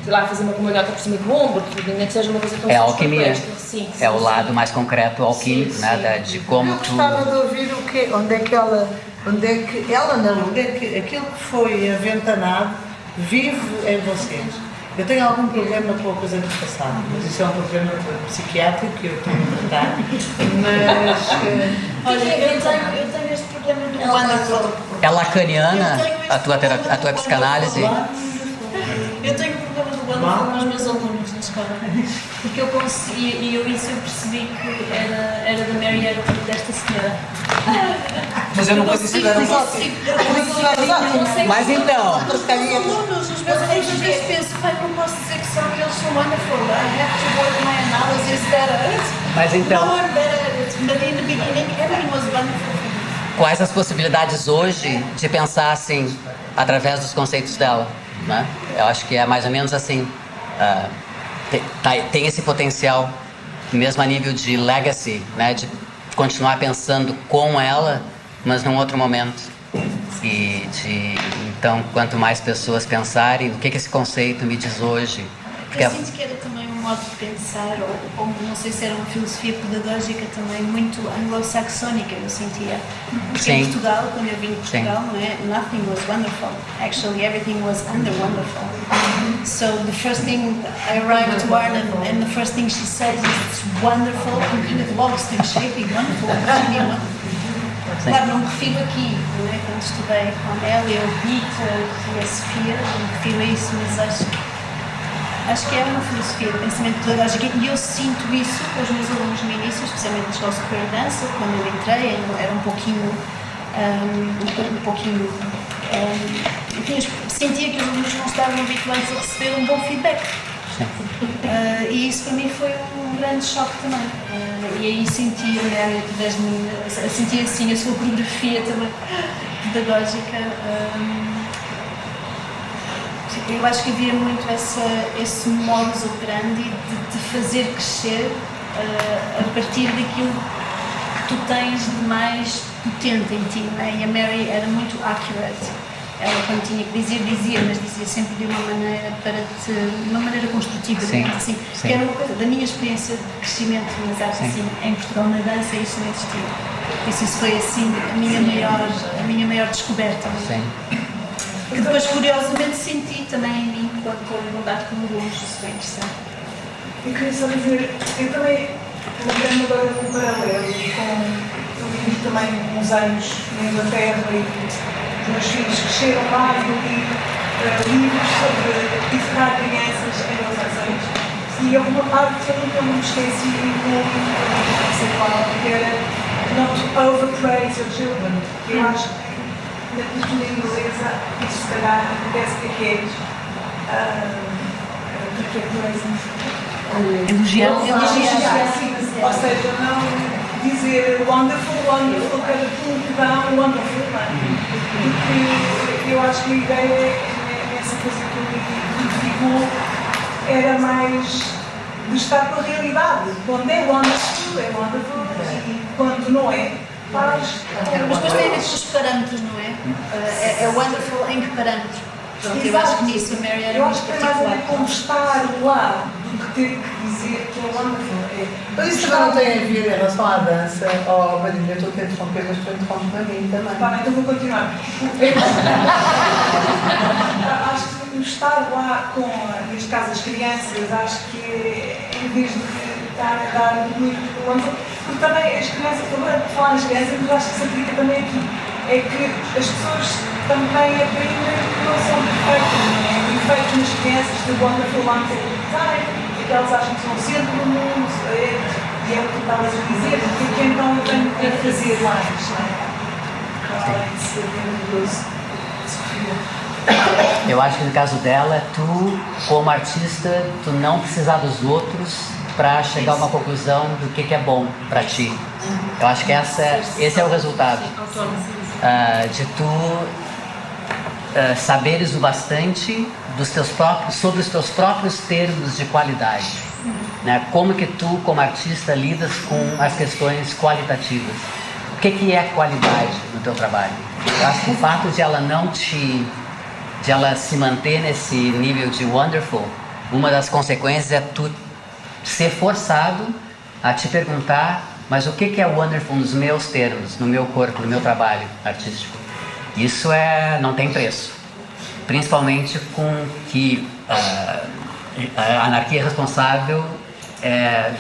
Sei lá, fazer uma cambalhota por cima do ombro, nem que seja uma coisa tão simples. É alquimia. Sim, o lado mais concreto alquímico, né? De como tu... Eu gostava de ouvir onde é que aquilo que foi aventanado vive em vocês. Eu tenho algum problema com a coisa do passado, mas isso é um problema psiquiátrico que eu tenho que tratar. Mas olha, eu tenho este problema do wonderful. É lacaniana a tua psicanálise? Eu tenho um problema do wonderful com os meus alunos na escola. Porque eu consegui, e eu percebi que era da Mary, era desta senhora. eu não consigo. Mas então... Os meus alunos às vezes penso, pai, não posso dizer que são eles são wonderful. I have to work my analysis better. Mas então, No one better at it. But in the beginning, everything was wonderful. quais as possibilidades hoje de pensar assim, através dos conceitos dela? Né? Eu acho que é mais ou menos assim. Tem esse potencial, mesmo a nível de legacy, né? De continuar pensando com ela, mas num outro momento. Então, quanto mais pessoas pensarem, o que esse conceito me diz hoje? Eu sinto que era também um modo de pensar, ou não sei se era uma filosofia pedagógica também muito anglo-saxónica, eu sentia. Porque em Portugal, quando eu vim de Portugal, não é? Nothing was wonderful. Actually, everything was under wonderful. So the first thing, I arrived to Ireland and the first thing she says is it's wonderful, and kind of lost in shaping wonderful. Claro, não me refiro aqui, não é? Quando estudei com a Amélia, o Peter e a Sofia, não me refiro a isso, mas acho que é uma filosofia de pensamento pedagógico e eu sinto isso com os meus alunos no início, especialmente na Escola Superior de Dança, quando eu entrei, era um pouquinho, enfim, sentia que os alunos não estavam habituados a receber um bom feedback. E isso para mim foi um grande choque também. E aí sentia, através de mim, sentia assim a sua coreografia também pedagógica. Eu acho que havia muito esse modus operandi de fazer crescer a partir daquilo que tu tens de mais potente em ti, né? E a Mary era muito accurate. Ela, quando tinha que dizer, dizia, mas dizia sempre de uma maneira de uma maneira construtiva, digamos assim. Que era uma coisa da minha experiência de crescimento nas artes, assim, em Portugal, na dança, isso não existia. Isso foi assim a minha maior descoberta. Sim. Que depois, curiosamente, senti também em mim quando estou em contato com alunos, isso foi interessante. Eu queria só dizer, eu também lembrei-me agora de um paralelo eu vivi também uns anos na Inglaterra e os meus filhos cresceram lá e eu li livros sobre educar crianças anglo-saxões e houve uma parte que eu nunca me esqueci muito, não sei qual, que era not overpraise your children. Eu acho que na cultura inglesa, isso se calhar acontece que é elogiar, ou seja, não dizer wonderful, cada tudo que dá um wonderful, porque eu acho que a ideia, essa coisa que me identificou, era mais de estar com a realidade. Quando é wonderful, e quando não é, mas depois tem a ver com os parâmetros, não é? É wonderful em que parâmetros? Pronto, eu acho que nisso a Mary era eu muito acho que tem mais a ver com estar lá do que ter que dizer que é wonderful. Mas isso também não tem a ver em relação à dança, ou Maria, eu estou a interromper, mas tu interrompes a mim também. Tá, então vou continuar. Acho que estar lá com, neste caso, as crianças, acho que em vez de estar a dar muito wonderful, porque também as crianças, agora por falar nas crianças, mas acho que se aplica também aqui, é que as pessoas também aprendem que não são perfeitas, não é? Defeitos nas crianças de wonderful ones é o design, e que elas acham que são o centro do mundo, e é o que estavas a dizer, porque então eu tenho que fazer mais, não é? Além de ser maravilhoso. Eu acho que no caso dela, tu, como artista, tu não precisar dos outros para chegar a uma conclusão do que é bom para ti. Eu acho que esse é o resultado. De tu saberes o bastante sobre os teus próprios termos de qualidade. Né? Como que tu, como artista, lidas com as questões qualitativas. O que é qualidade no teu trabalho? Eu acho que o fato de ela se manter nesse nível de wonderful, uma das consequências é tu ser forçado a te perguntar, mas o que é wonderful nos meus termos, no meu corpo, no meu trabalho artístico? Isso não tem preço, principalmente com que a anarquia responsável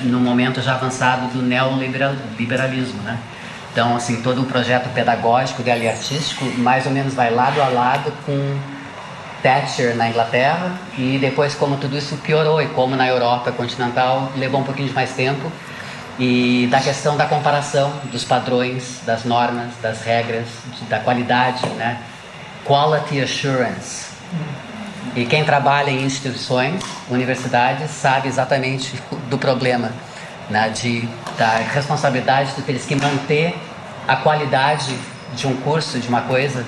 no momento já avançado do neoliberalismo, né? Então, assim, todo o projeto pedagógico dela e artístico mais ou menos vai lado a lado com Thatcher na Inglaterra, e depois como tudo isso piorou e como na Europa continental levou um pouquinho de mais tempo, e da questão da comparação dos padrões, das normas, das regras, da qualidade, né? Quality assurance. E quem trabalha em instituições, universidades, sabe exatamente do problema, né, da responsabilidade de teres que manter a qualidade de um curso, de uma coisa,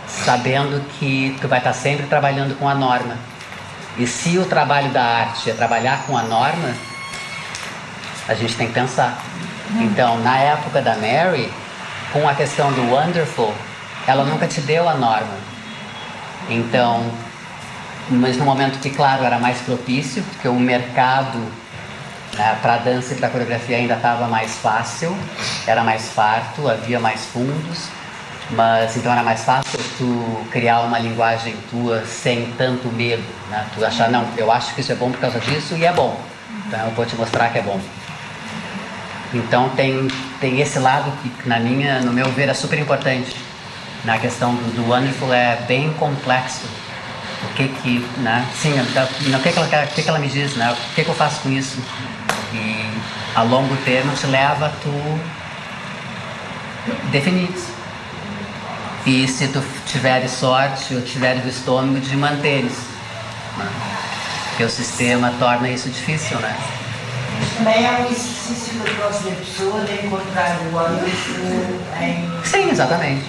sabendo que tu vai estar sempre trabalhando com a norma. E se o trabalho da arte é trabalhar com a norma, a gente tem que pensar. Então, na época da Mary, com a questão do Wonderful, ela nunca te deu a norma. Então, mas no momento que, claro, era mais propício, porque o mercado, né, para a dança e para a coreografia ainda estava mais fácil, era mais farto, havia mais fundos, mas então era mais fácil tu criar uma linguagem tua sem tanto medo, né? Tu achar, não, eu acho que isso é bom por causa disso e é bom, então eu vou te mostrar que é bom. Então tem esse lado que no meu ver é super importante. Na questão do Wonderful é bem complexo. O que né? Sim, o que ela me diz, né? O que eu faço com isso? E a longo termo te leva a tu definir isso. E se tu tiveres sorte ou tiveres o estômago de manteres, né? Porque o sistema torna isso difícil, né? Mas também é um exercício da próxima pessoa de encontrar o âmbito em... Sim, exatamente.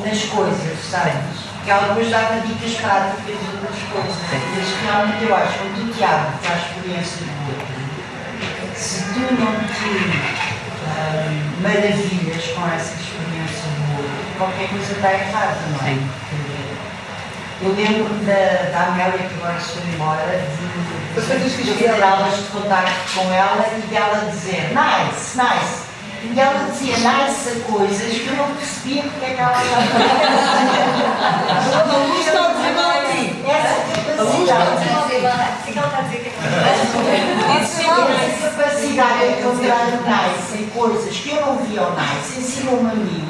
nas coisas, sabes? Que ela depois dava dicas práticas de outras coisas. Mas realmente eu acho que o teatro para a experiência do outro, se tu não te maravilhas com essa experiência do outro, qualquer coisa está errada, não é? Sim. Eu lembro da Amélia, que agora se foi embora, de ter aulas de contacto com ela e dela dizer nice, nice. E ela dizia nice a coisas que eu não percebia porque é que ela estava essa capacidade de encontrar o nice em coisas que eu não via o nice ensinou-me a mim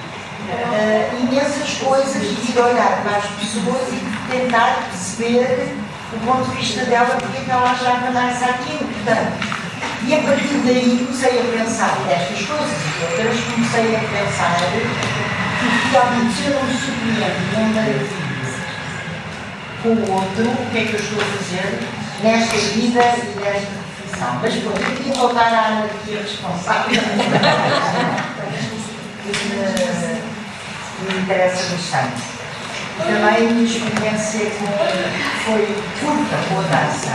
imensas coisas e de olhar para as pessoas e de tentar perceber o ponto de vista dela porque é que ela achava nice aquilo. Portanto, e a partir daí comecei a pensar nestas coisas e outras, comecei a pensar que realmente se eu não me surpreendo nem maravilho com o outro, o que é que eu estou a fazer nesta vida e nesta profissão. Mas pronto, eu queria voltar à anarquia responsável que me interessa bastante. Também a minha experiência foi curta com a dança,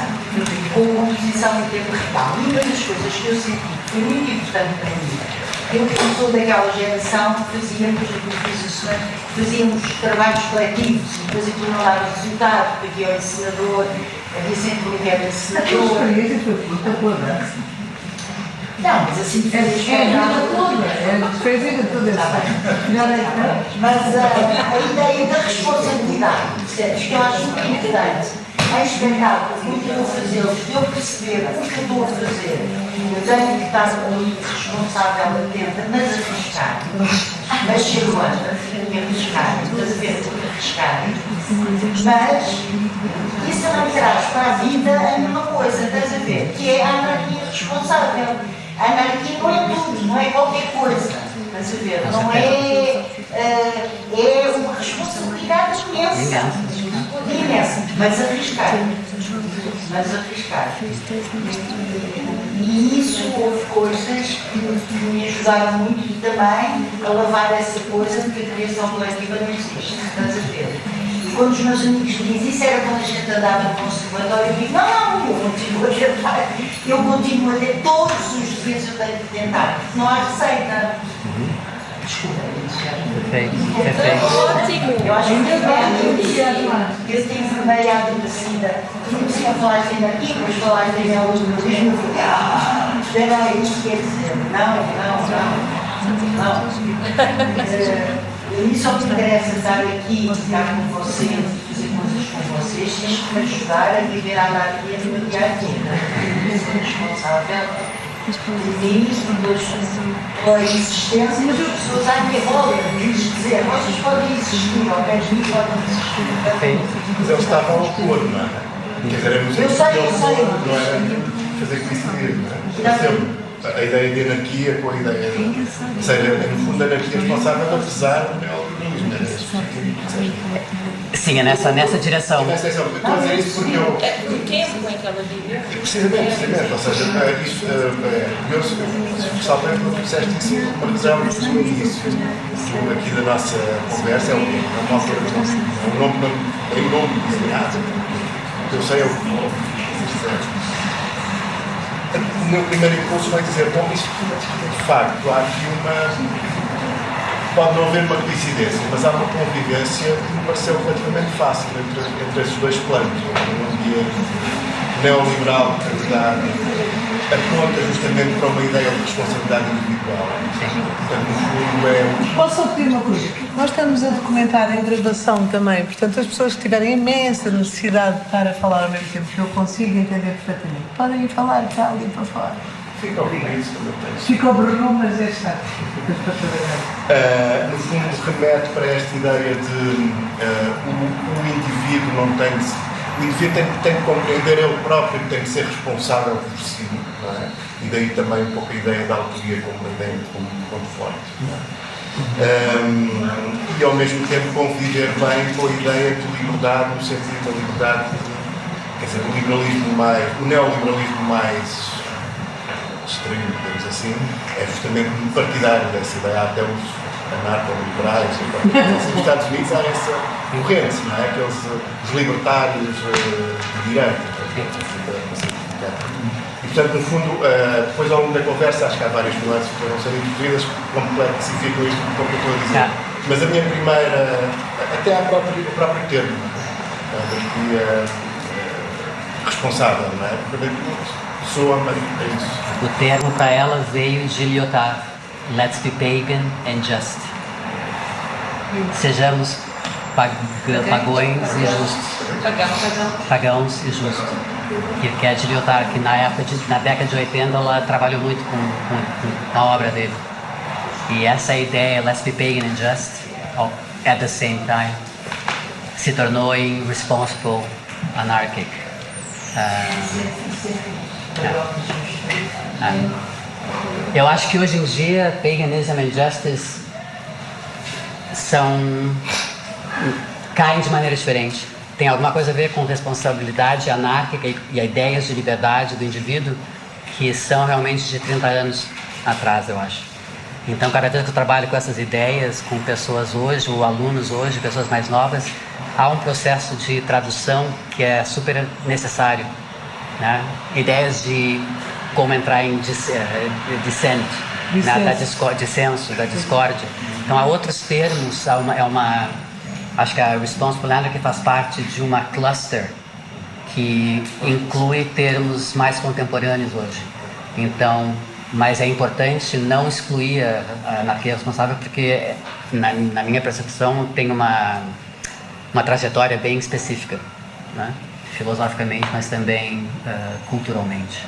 com a composição em tempo real. E uma das coisas que eu senti que foi muito importante para mim, eu sou daquela geração que fazíamos trabalhos coletivos e depois aquilo não dava resultado, porque havia o ensinador, havia sempre um que era ensinador. A experiência foi curta com a dança. Não, mas assim fez a vida toda, fez a vida toda. Mas a ideia da responsabilidade, percebes? Que eu acho muito importante. É espetáculo, muito eu fazê-los, de eu perceber o que eu estou a fazer. Eu tenho que estar ali responsável, atenta, mas arriscar. Mas ser humana, e arriscar, estás a ver, arriscar. Mas isso também traz para a vida a mesma coisa, estás a ver? Que é a anarquia responsável. A anarquia não é tudo, não é qualquer coisa, estás a ver? Não é, é uma responsabilidade imensa, mas arriscar. E isso houve coisas que me ajudaram muito e também a lavar essa coisa de que a criação coletiva não existe, estás a ver? Quando os meus amigos dizem isso, era quando a gente andava no conservatório, eu digo, não, eu continuo a tentar, eu continuo a ter todos os dias, eu tenho que tentar, porque não há receita. Desculpa, Perfeito. Ótimo! eu acho que eu tive meio adormecida, não precisa falar de anarquia, mas falar de elas do mesmo, eu fiquei, espera aí, quer dizer, não. A mim só me interessa estar aqui, estar com vocês e fazer coisas com vocês, tens que me ajudar a viver a anarquia no meu dia a dia. Eu sou responsável por mim, pela existência das pessoas à minha volta. Quis dizer, vocês podem existir, ao pé de mim podem existir. Mas eles estavam ao pôr, não é? Quer dizer, Eu sei. Não era fazer coincidir, não é? Sempre. A ideia de anarquia com a ideia de... Ou seja, no fundo, a anarquia responsável, apesar do neoliberalismo. Sim, é nessa direção. Nessa direção. Eu estou a dizer isso porque eu... O tempo em que ela viveu. Precisamente. Ou seja, isso, eu saltei quando tu disseste isso, uma razão no início aqui da nossa conversa, é uma altura que não é o nome de nada. Eu sei o que o meu primeiro impulso vai dizer, bom, isto de facto, há aqui pode não haver uma coincidência, mas há uma convivência que me pareceu relativamente fácil entre esses dois planos. Um ambiente neoliberal que aponta justamente para uma ideia de responsabilidade individual. Portanto, no fundo, Posso só pedir uma coisa? Nós estamos a documentar em gravação também, portanto, as pessoas que tiverem imensa necessidade de estar a falar ao mesmo tempo que eu consigo entender perfeitamente, podem ir falar cá ali para fora. Fica ao isso também tem. Fica ao berru, mas é chato. No fundo, remete para esta ideia de o indivíduo não tem que... O indivíduo tem que compreender ele próprio, tem que ser responsável por si, não é? E daí também um pouco a ideia da autoria como uma ideia como forte. Não é? E ao mesmo tempo conviver bem com a ideia de liberdade, no sentido da liberdade, quer dizer, o neoliberalismo mais extremo, digamos assim, é justamente partidário dessa ideia. Há até os anarco-liberais, nos Estados Unidos há essa corrente, não é? Aqueles os libertários de direita. E, portanto, no fundo, depois ao longo da conversa, acho que há várias nuances que vão ser introduzidas que complexificam isto como eu estou a dizer. Mas a minha primeira, até o próprio termo, responsável, não é? Soa-me a isso. O termo para ela veio de Lyotard. Let's be pagan and just. Sejamos pagões e justos. Pagãos e justos. Que é de Lyotard, que na década de 80 ela trabalhou muito com a obra dele. E essa ideia, let's be pagan and just, at the same time, se tornou irresponsible, anarchic. Eu acho que hoje em dia paganism and justice caem de maneira diferente. Tem alguma coisa a ver com responsabilidade anárquica e ideias de liberdade do indivíduo que são realmente de 30 anos atrás, eu acho. Então, cada vez que eu trabalho com essas ideias, com pessoas hoje, ou alunos hoje, pessoas mais novas, há um processo de tradução que é super necessário, né? Ideias de como entrar em dissent, né? Dissenso, da discórdia. Então há outros termos, acho que a Responsible Anarchy faz parte de uma cluster que inclui termos mais contemporâneos hoje. Então, mas é importante não excluir a anarquia responsável porque, na minha percepção, tem uma trajetória bem específica, né? Filosoficamente, mas também culturalmente.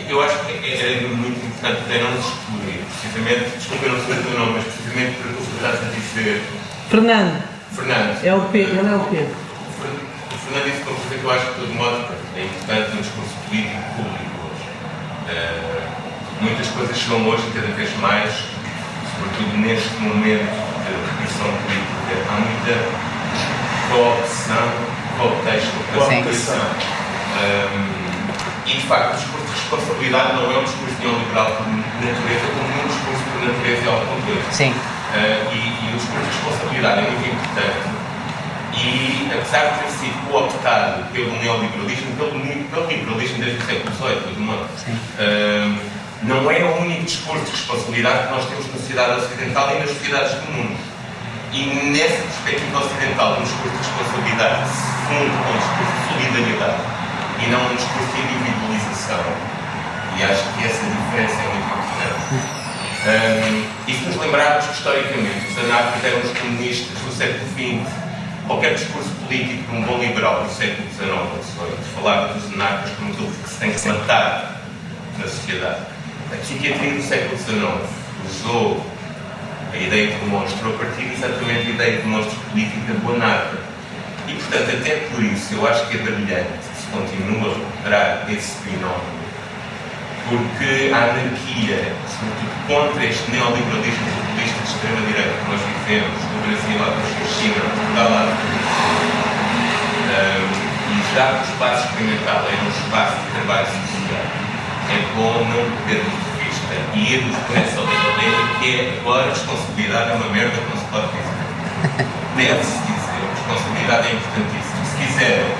Eu acho que é muito importante até não excluir, precisamente, desculpa eu não sei o teu nome, mas precisamente por aquilo que estás a dizer. Fernando. Fernando. Ele é o Pedro. O Fernando disse uma coisa que eu acho que, de todo modo, é importante no discurso político público hoje. Muitas coisas chegam hoje cada vez mais, sobretudo neste momento de repressão política, há muita cooptação. E, de facto, o discurso de responsabilidade não é um discurso neoliberal por natureza, como um discurso por natureza e ao contexto. Sim. E o discurso de responsabilidade é muito importante. E, apesar de ter sido cooptado pelo neoliberalismo, pelo liberalismo desde o século XVIII, tudo mais, não é o único discurso de responsabilidade que nós temos na sociedade ocidental e nas sociedades do mundo. E nessa perspectiva ocidental, um discurso de responsabilidade se funde com um discurso de solidariedade e não um discurso de individualização. E acho que essa diferença é muito importante. E se nos lembrarmos que, historicamente, os anarcos eram os comunistas do século XX, qualquer discurso político de um bom liberal do século XIX, falava dos anarcos como aquilo que se tem que plantar na sociedade. A psiquiatria do século XIX usou a ideia do monstro a partir exatamente da ideia do monstro política do anarca. E, portanto, até por isso, eu acho que é brilhante que se continua a recuperar esse binómio, porque a anarquia, sobretudo contra este neoliberalismo populista de extrema-direita que nós vivemos no Brasil, na China, no Portugal, E já que o espaço experimental é um espaço de trabalho social, é bom não perdermos de vista e irmos por essa outra linha que é agora a responsabilidade é uma merda que não se pode dizer. Deve-se dizer, a responsabilidade é importantíssima. Se quiserem,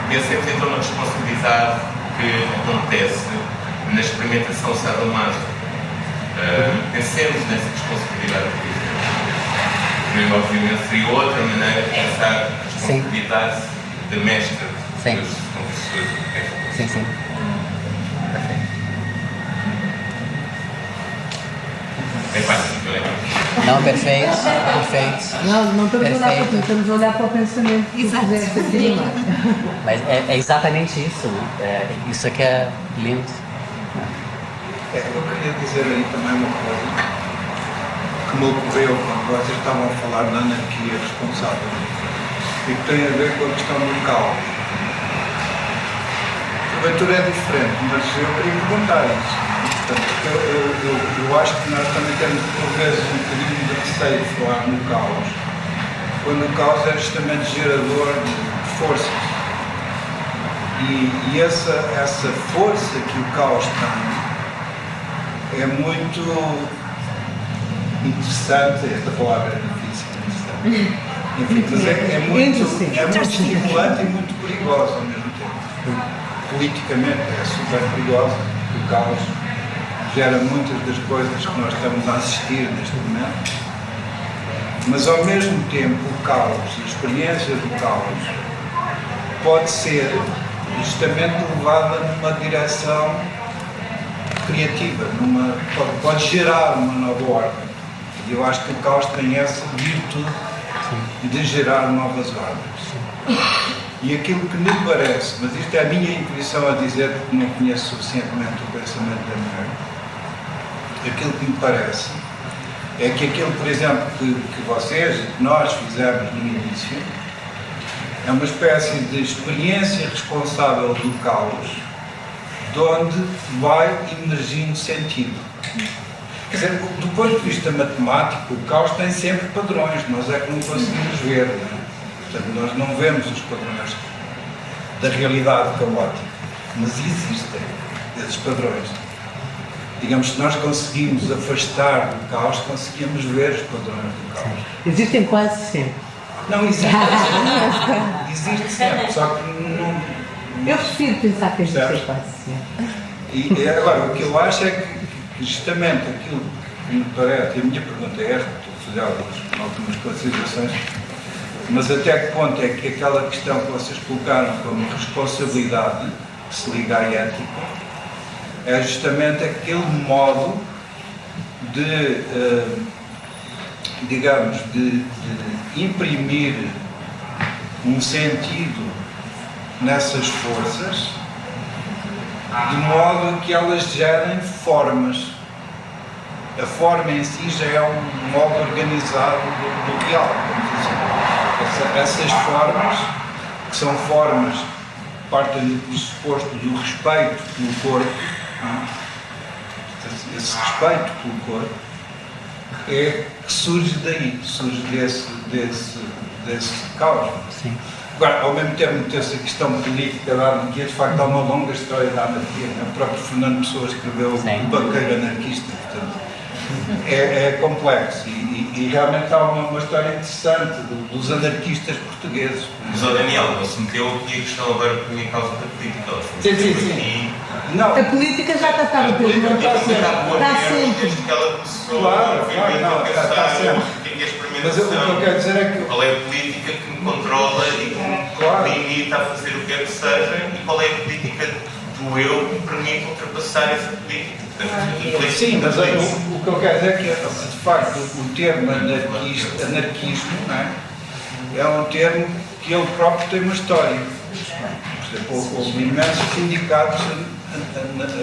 pensemos então na responsabilidade que acontece na experimentação sadomaso. Pensemos nessa responsabilidade que dizemos. Obviamente seria outra maneira de pensar a responsabilidade da mestra dos professores. Sim, sim. Perfeito. É fácil, não é? Não, perfeito, perfeito. Não estamos a olhar para Perfeito. ti, estamos a olhar para o pensamento que tu fizeste aqui no mar. Mas é exatamente isso. Isso é que é lindo. Eu queria dizer aí também uma coisa que me ocorreu quando vocês estavam a falar da anarquia responsável e que tem a ver com a questão do caos. A aventura é diferente, mas eu queria perguntar isso. Portanto, eu acho que nós também temos por vezes um bocadinho de receio de falar no caos, quando o caos é justamente gerador de forças. E essa força que o caos tem é muito interessante, esta palavra é difícil, interessante. Enfim, mas é muito estimulante e muito perigosa ao mesmo tempo. Politicamente é super perigosa, o caos gera muitas das coisas que nós estamos a assistir neste momento, mas ao mesmo tempo o caos, a experiência do caos, pode ser justamente levada numa direção criativa, pode gerar uma nova ordem. E eu acho que o caos tem essa virtude de gerar novas ordens. E aquilo que me parece, mas isto é a minha intuição a dizer porque não conheço suficientemente o pensamento da mulher, aquilo que me parece é que aquilo, por exemplo, que vocês e que nós fizemos no início é uma espécie de experiência responsável do caos, de onde vai emergindo sentido. Quer dizer, do ponto de vista matemático, o caos tem sempre padrões, nós é que não conseguimos ver, não é? Portanto, nós não vemos os padrões da realidade caótica, mas existem esses padrões. Digamos, se nós conseguimos afastar do caos, conseguimos ver os padrões do caos. Existem quase sempre. Não, existe. Existe sempre, só que não... Eu prefiro pensar que existem quase sempre. E agora, o que eu acho é que justamente aquilo que me parece, e a minha pergunta é esta, estou a fazer algumas considerações, mas até que ponto é que aquela questão que vocês colocaram como responsabilidade, que se liga à ética, é justamente aquele modo de, digamos, de imprimir um sentido nessas forças, de modo que elas gerem formas. A forma em si já é um modo organizado do real, vamos dizer. Essas formas, que são formas que partem do pressuposto do respeito pelo corpo, esse respeito pelo corpo, é que surge daí, surge desse caos. Sim. Agora, ao mesmo tempo, essa questão política da anarquia, de facto, há uma longa história da anarquia. O próprio Fernando Pessoa escreveu O Banqueiro Anarquista, portanto, é complexo e realmente há uma história interessante dos anarquistas portugueses. Mas, Daniel, não se meteu aqui a questão agora por minha causa da política. Sim. Não. A política já está a ter, não está sempre. Desde que ela começou, Claro, não, está sempre. Mas o que eu quero dizer é que... Qual é a política que me controla e que me limita a fazer o que quer que seja e qual é a política do eu que me permite ultrapassar essa política. Portanto, sim, mas o que eu quero dizer é que, de facto, o termo anarquismo, não é? É um termo que ele próprio tem uma história. Por exemplo, houve imensos sindicatos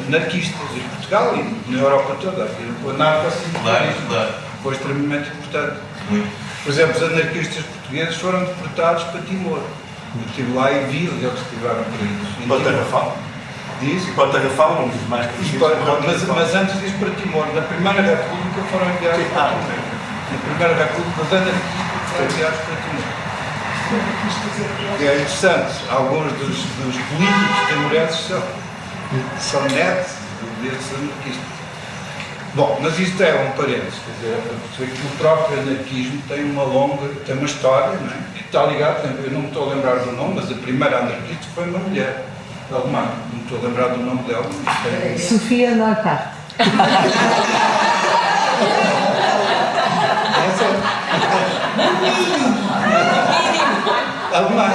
anarquistas em Portugal e na Europa toda. O anarco-sindicalismo foi extremamente importante. Por exemplo, os anarquistas portugueses foram deportados para Timor. Eu estive lá e vi eles estiveram presos. Para Tarrafal? Diz? Para Tarrafal, um dos mais conhecidos. Mas antes disso para Timor. Na Primeira República foram enviados para Timor. Na Primeira República, os anarquistas foram enviados para Timor. É interessante, alguns dos políticos timorenses são netos desses anarquistas. Bom, mas isto é um parênteses, quer dizer, que o próprio anarquismo tem uma história, não é? E está ligado, eu não me estou a lembrar do nome, mas a primeira anarquista foi uma mulher alemã, não me estou a lembrar do nome dela. Sofia Neupart. Alemã.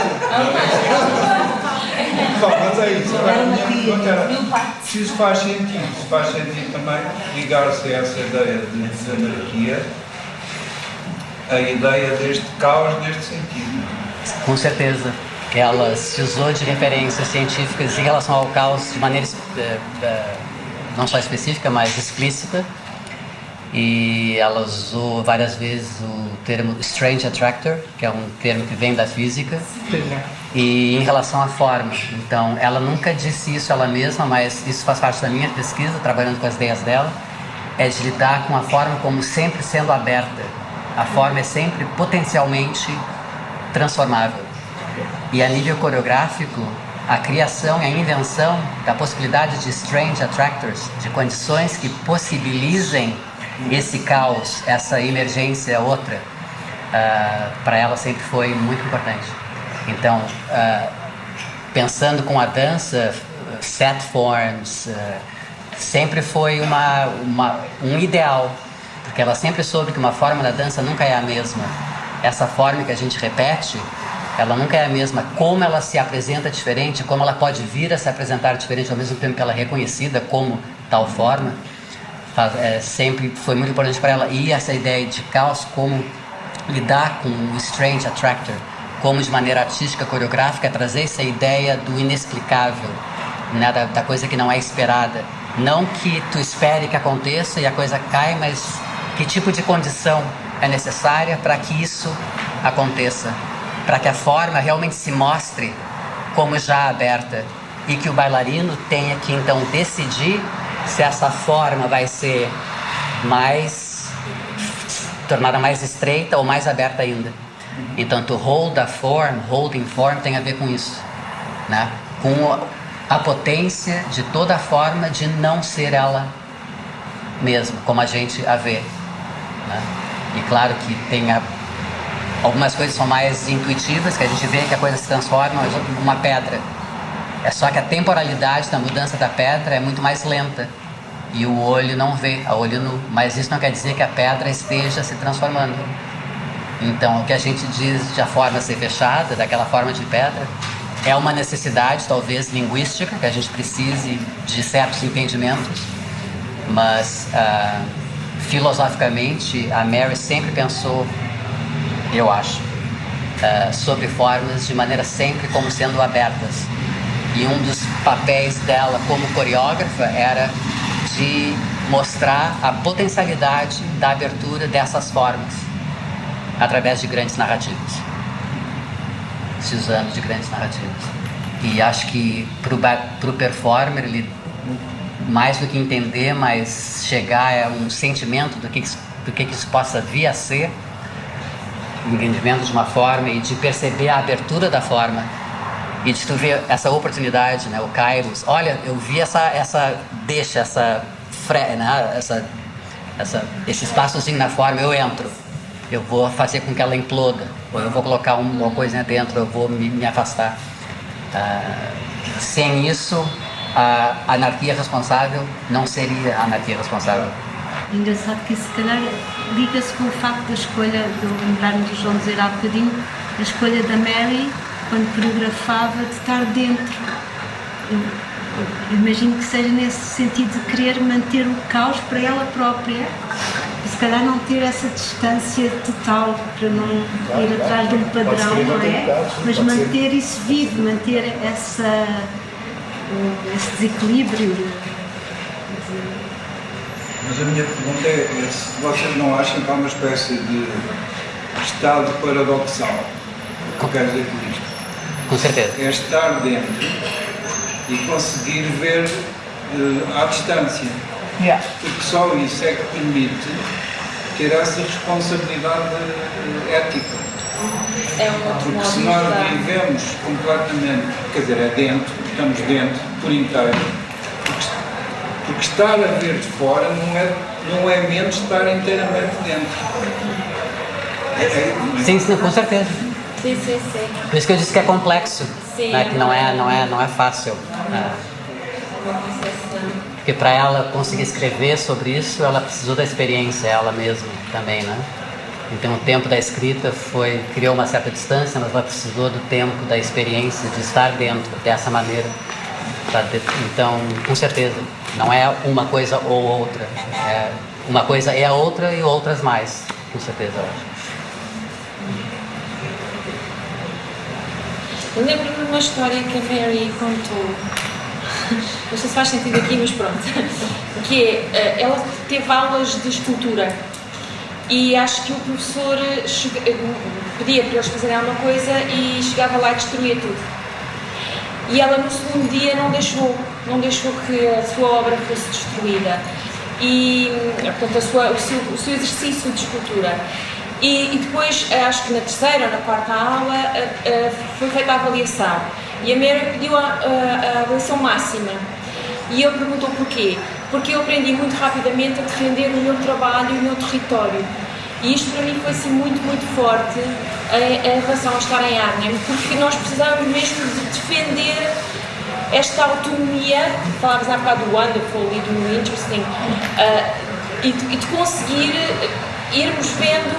Bom, mas é isso. Agora, a minha pergunta era, se isso faz sentido também ligar-se a essa ideia de anarquia, a ideia deste caos neste sentido. Com certeza. Ela se usou de referências científicas em relação ao caos de maneira não só específica, mas explícita. E ela usou várias vezes o termo strange attractor, que é um termo que vem da física, e em relação à forma. Então, ela nunca disse isso ela mesma, mas isso faz parte da minha pesquisa, trabalhando com as ideias dela, é de lidar com a forma como sempre sendo aberta. A forma é sempre potencialmente transformável. E a nível coreográfico, a criação e a invenção da possibilidade de strange attractors, de condições que possibilizem esse caos, essa emergência outra, para ela sempre foi muito importante. Então, pensando com a dança, set forms, sempre foi um ideal, porque ela sempre soube que uma forma da dança nunca é a mesma. Essa forma que a gente repete, ela nunca é a mesma. Como ela se apresenta diferente, como ela pode vir a se apresentar diferente ao mesmo tempo que ela é reconhecida como tal forma, sempre foi muito importante para ela. E essa ideia de caos, como lidar com o strange attractor, como de maneira artística, coreográfica, trazer essa ideia do inexplicável, né, da coisa que não é esperada. Não que tu espere que aconteça e a coisa cai, mas que tipo de condição é necessária para que isso aconteça, para que a forma realmente se mostre como já aberta e que o bailarino tenha que então decidir se essa forma vai ser tornada mais estreita ou mais aberta ainda. Então, to hold a form, holding form, tem a ver com isso, né? Com a potência de toda a forma de não ser ela mesma, como a gente a vê, né? E claro que tem algumas coisas são mais intuitivas, que a gente vê que a coisa se transforma, uma pedra. É só que a temporalidade da mudança da pedra é muito mais lenta e o olho não vê, mas isso não quer dizer que a pedra esteja se transformando. Então, o que a gente diz de a forma ser fechada, daquela forma de pedra, é uma necessidade, talvez, linguística, que a gente precise de certos entendimentos, mas, filosoficamente, a Mary sempre pensou, eu acho, sobre formas de maneira sempre como sendo abertas. E um dos papéis dela como coreógrafa era de mostrar a potencialidade da abertura dessas formas através de grandes narrativas, se usando de grandes narrativas. E acho que para o performer, ele, mais do que entender, mas chegar a um sentimento do que isso possa vir a ser, o entendimento de uma forma e de perceber a abertura da forma e de tu ver essa oportunidade, né, o kairos. Olha, eu vi essa deixa, esse espaçozinho na forma, eu entro. Eu vou fazer com que ela imploda, ou eu vou colocar uma coisinha dentro, eu vou me afastar. Sem isso, a anarquia responsável não seria a anarquia responsável. Engraçado que isso, se calhar, liga-se com o facto da escolha, de lembrar-me do João dizer há bocadinho, a escolha da Mary, quando coreografava, de estar dentro. Eu imagino que seja nesse sentido de querer manter o caos para ela própria, e se calhar não ter essa distância total, para não ir atrás de um padrão, não é? Mas manter isso vivo, manter esse desequilíbrio. Mas a minha pergunta é se vocês não acham que há uma espécie de estado paradoxal. O que eu quero dizer com isto? Com certeza. É estar dentro e conseguir ver à distância. Yeah. Porque só isso é que permite ter essa responsabilidade ética. É um outro Porque modo se de nós estar. vivemos completamente, quer dizer, é dentro, estamos dentro, por inteiro, porque estar a ver de fora não é menos estar inteiramente dentro. Sim, com certeza. Sim. Por isso que eu disse que é complexo, Sim, né? é Que não é fácil. Né? Porque para ela conseguir escrever sobre isso, ela precisou da experiência, ela mesma também, né? Então o tempo da escrita criou uma certa distância, mas ela precisou do tempo da experiência, de estar dentro dessa maneira. Então, com certeza, não é uma coisa ou outra. Uma coisa é a outra e outras mais, com certeza, eu acho. Eu lembro-me de uma história que a Mary contou, não sei se faz sentido aqui, mas pronto, que é, ela teve aulas de escultura e acho que o professor pedia para eles fazerem alguma coisa e chegava lá e destruía tudo. E ela no segundo dia não deixou que a sua obra fosse destruída. E, portanto, o seu exercício de escultura. E depois, acho que na terceira ou na quarta aula, foi feita a avaliação. E a Mary pediu a avaliação máxima. E ele perguntou porquê. Porque eu aprendi muito rapidamente a defender o meu trabalho e o meu território. E isto para mim foi assim muito, muito forte em relação a estar em Arnhem, porque nós precisávamos mesmo de defender esta autonomia, falavas há bocado do wonderful e do interesting, e de conseguir irmos vendo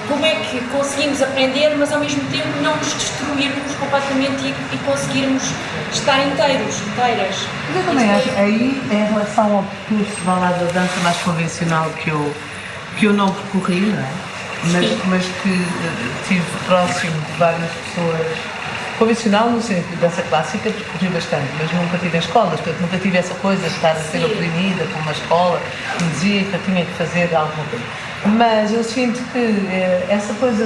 como é que conseguimos aprender, mas ao mesmo tempo não nos destruirmos completamente e conseguirmos estar inteiras. Mas eu também acho, aí em relação ao curso da dança mais convencional que eu não percorri, não é? Mas que estive próximo de várias pessoas. Convencional no sentido de dança clássica percorri bastante, mas nunca tive em escolas, portanto nunca tive essa coisa de estar a ser oprimida por uma escola que me dizia que eu tinha que fazer alguma coisa. Mas eu sinto que essa coisa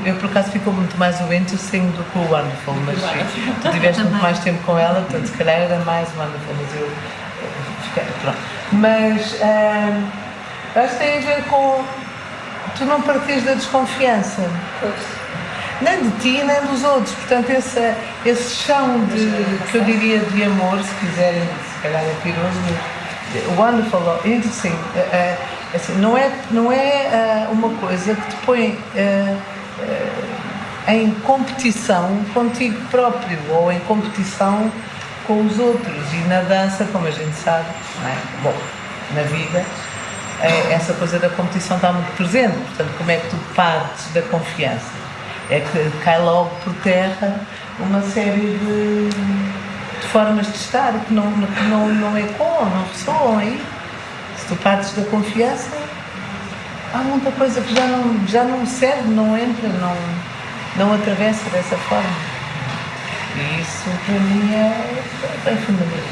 eu por acaso ficou muito mais o interesting do que o wonderful, mas tu tiveste muito mais tempo com ela, portanto se calhar era mais wonderful, mas eu fiquei, pronto. Mas acho que tem a ver com tu não partires da desconfiança. Nem de ti, nem dos outros. Portanto, esse chão que eu diria de amor, se quiserem, se calhar é piroso, wonderful, interesting, assim, não é uma coisa que te põe em competição contigo próprio ou em competição com os outros. E na dança, como a gente sabe, não é? Bom, na vida, essa coisa da competição está muito presente. Portanto, como é que tu partes da confiança? É que cai logo por terra uma série de formas de estar que não ecoam, não ressoam aí. Se tu partes da confiança, há muita coisa que já não serve, não entra, não atravessa dessa forma. E isso para mim é fundamental.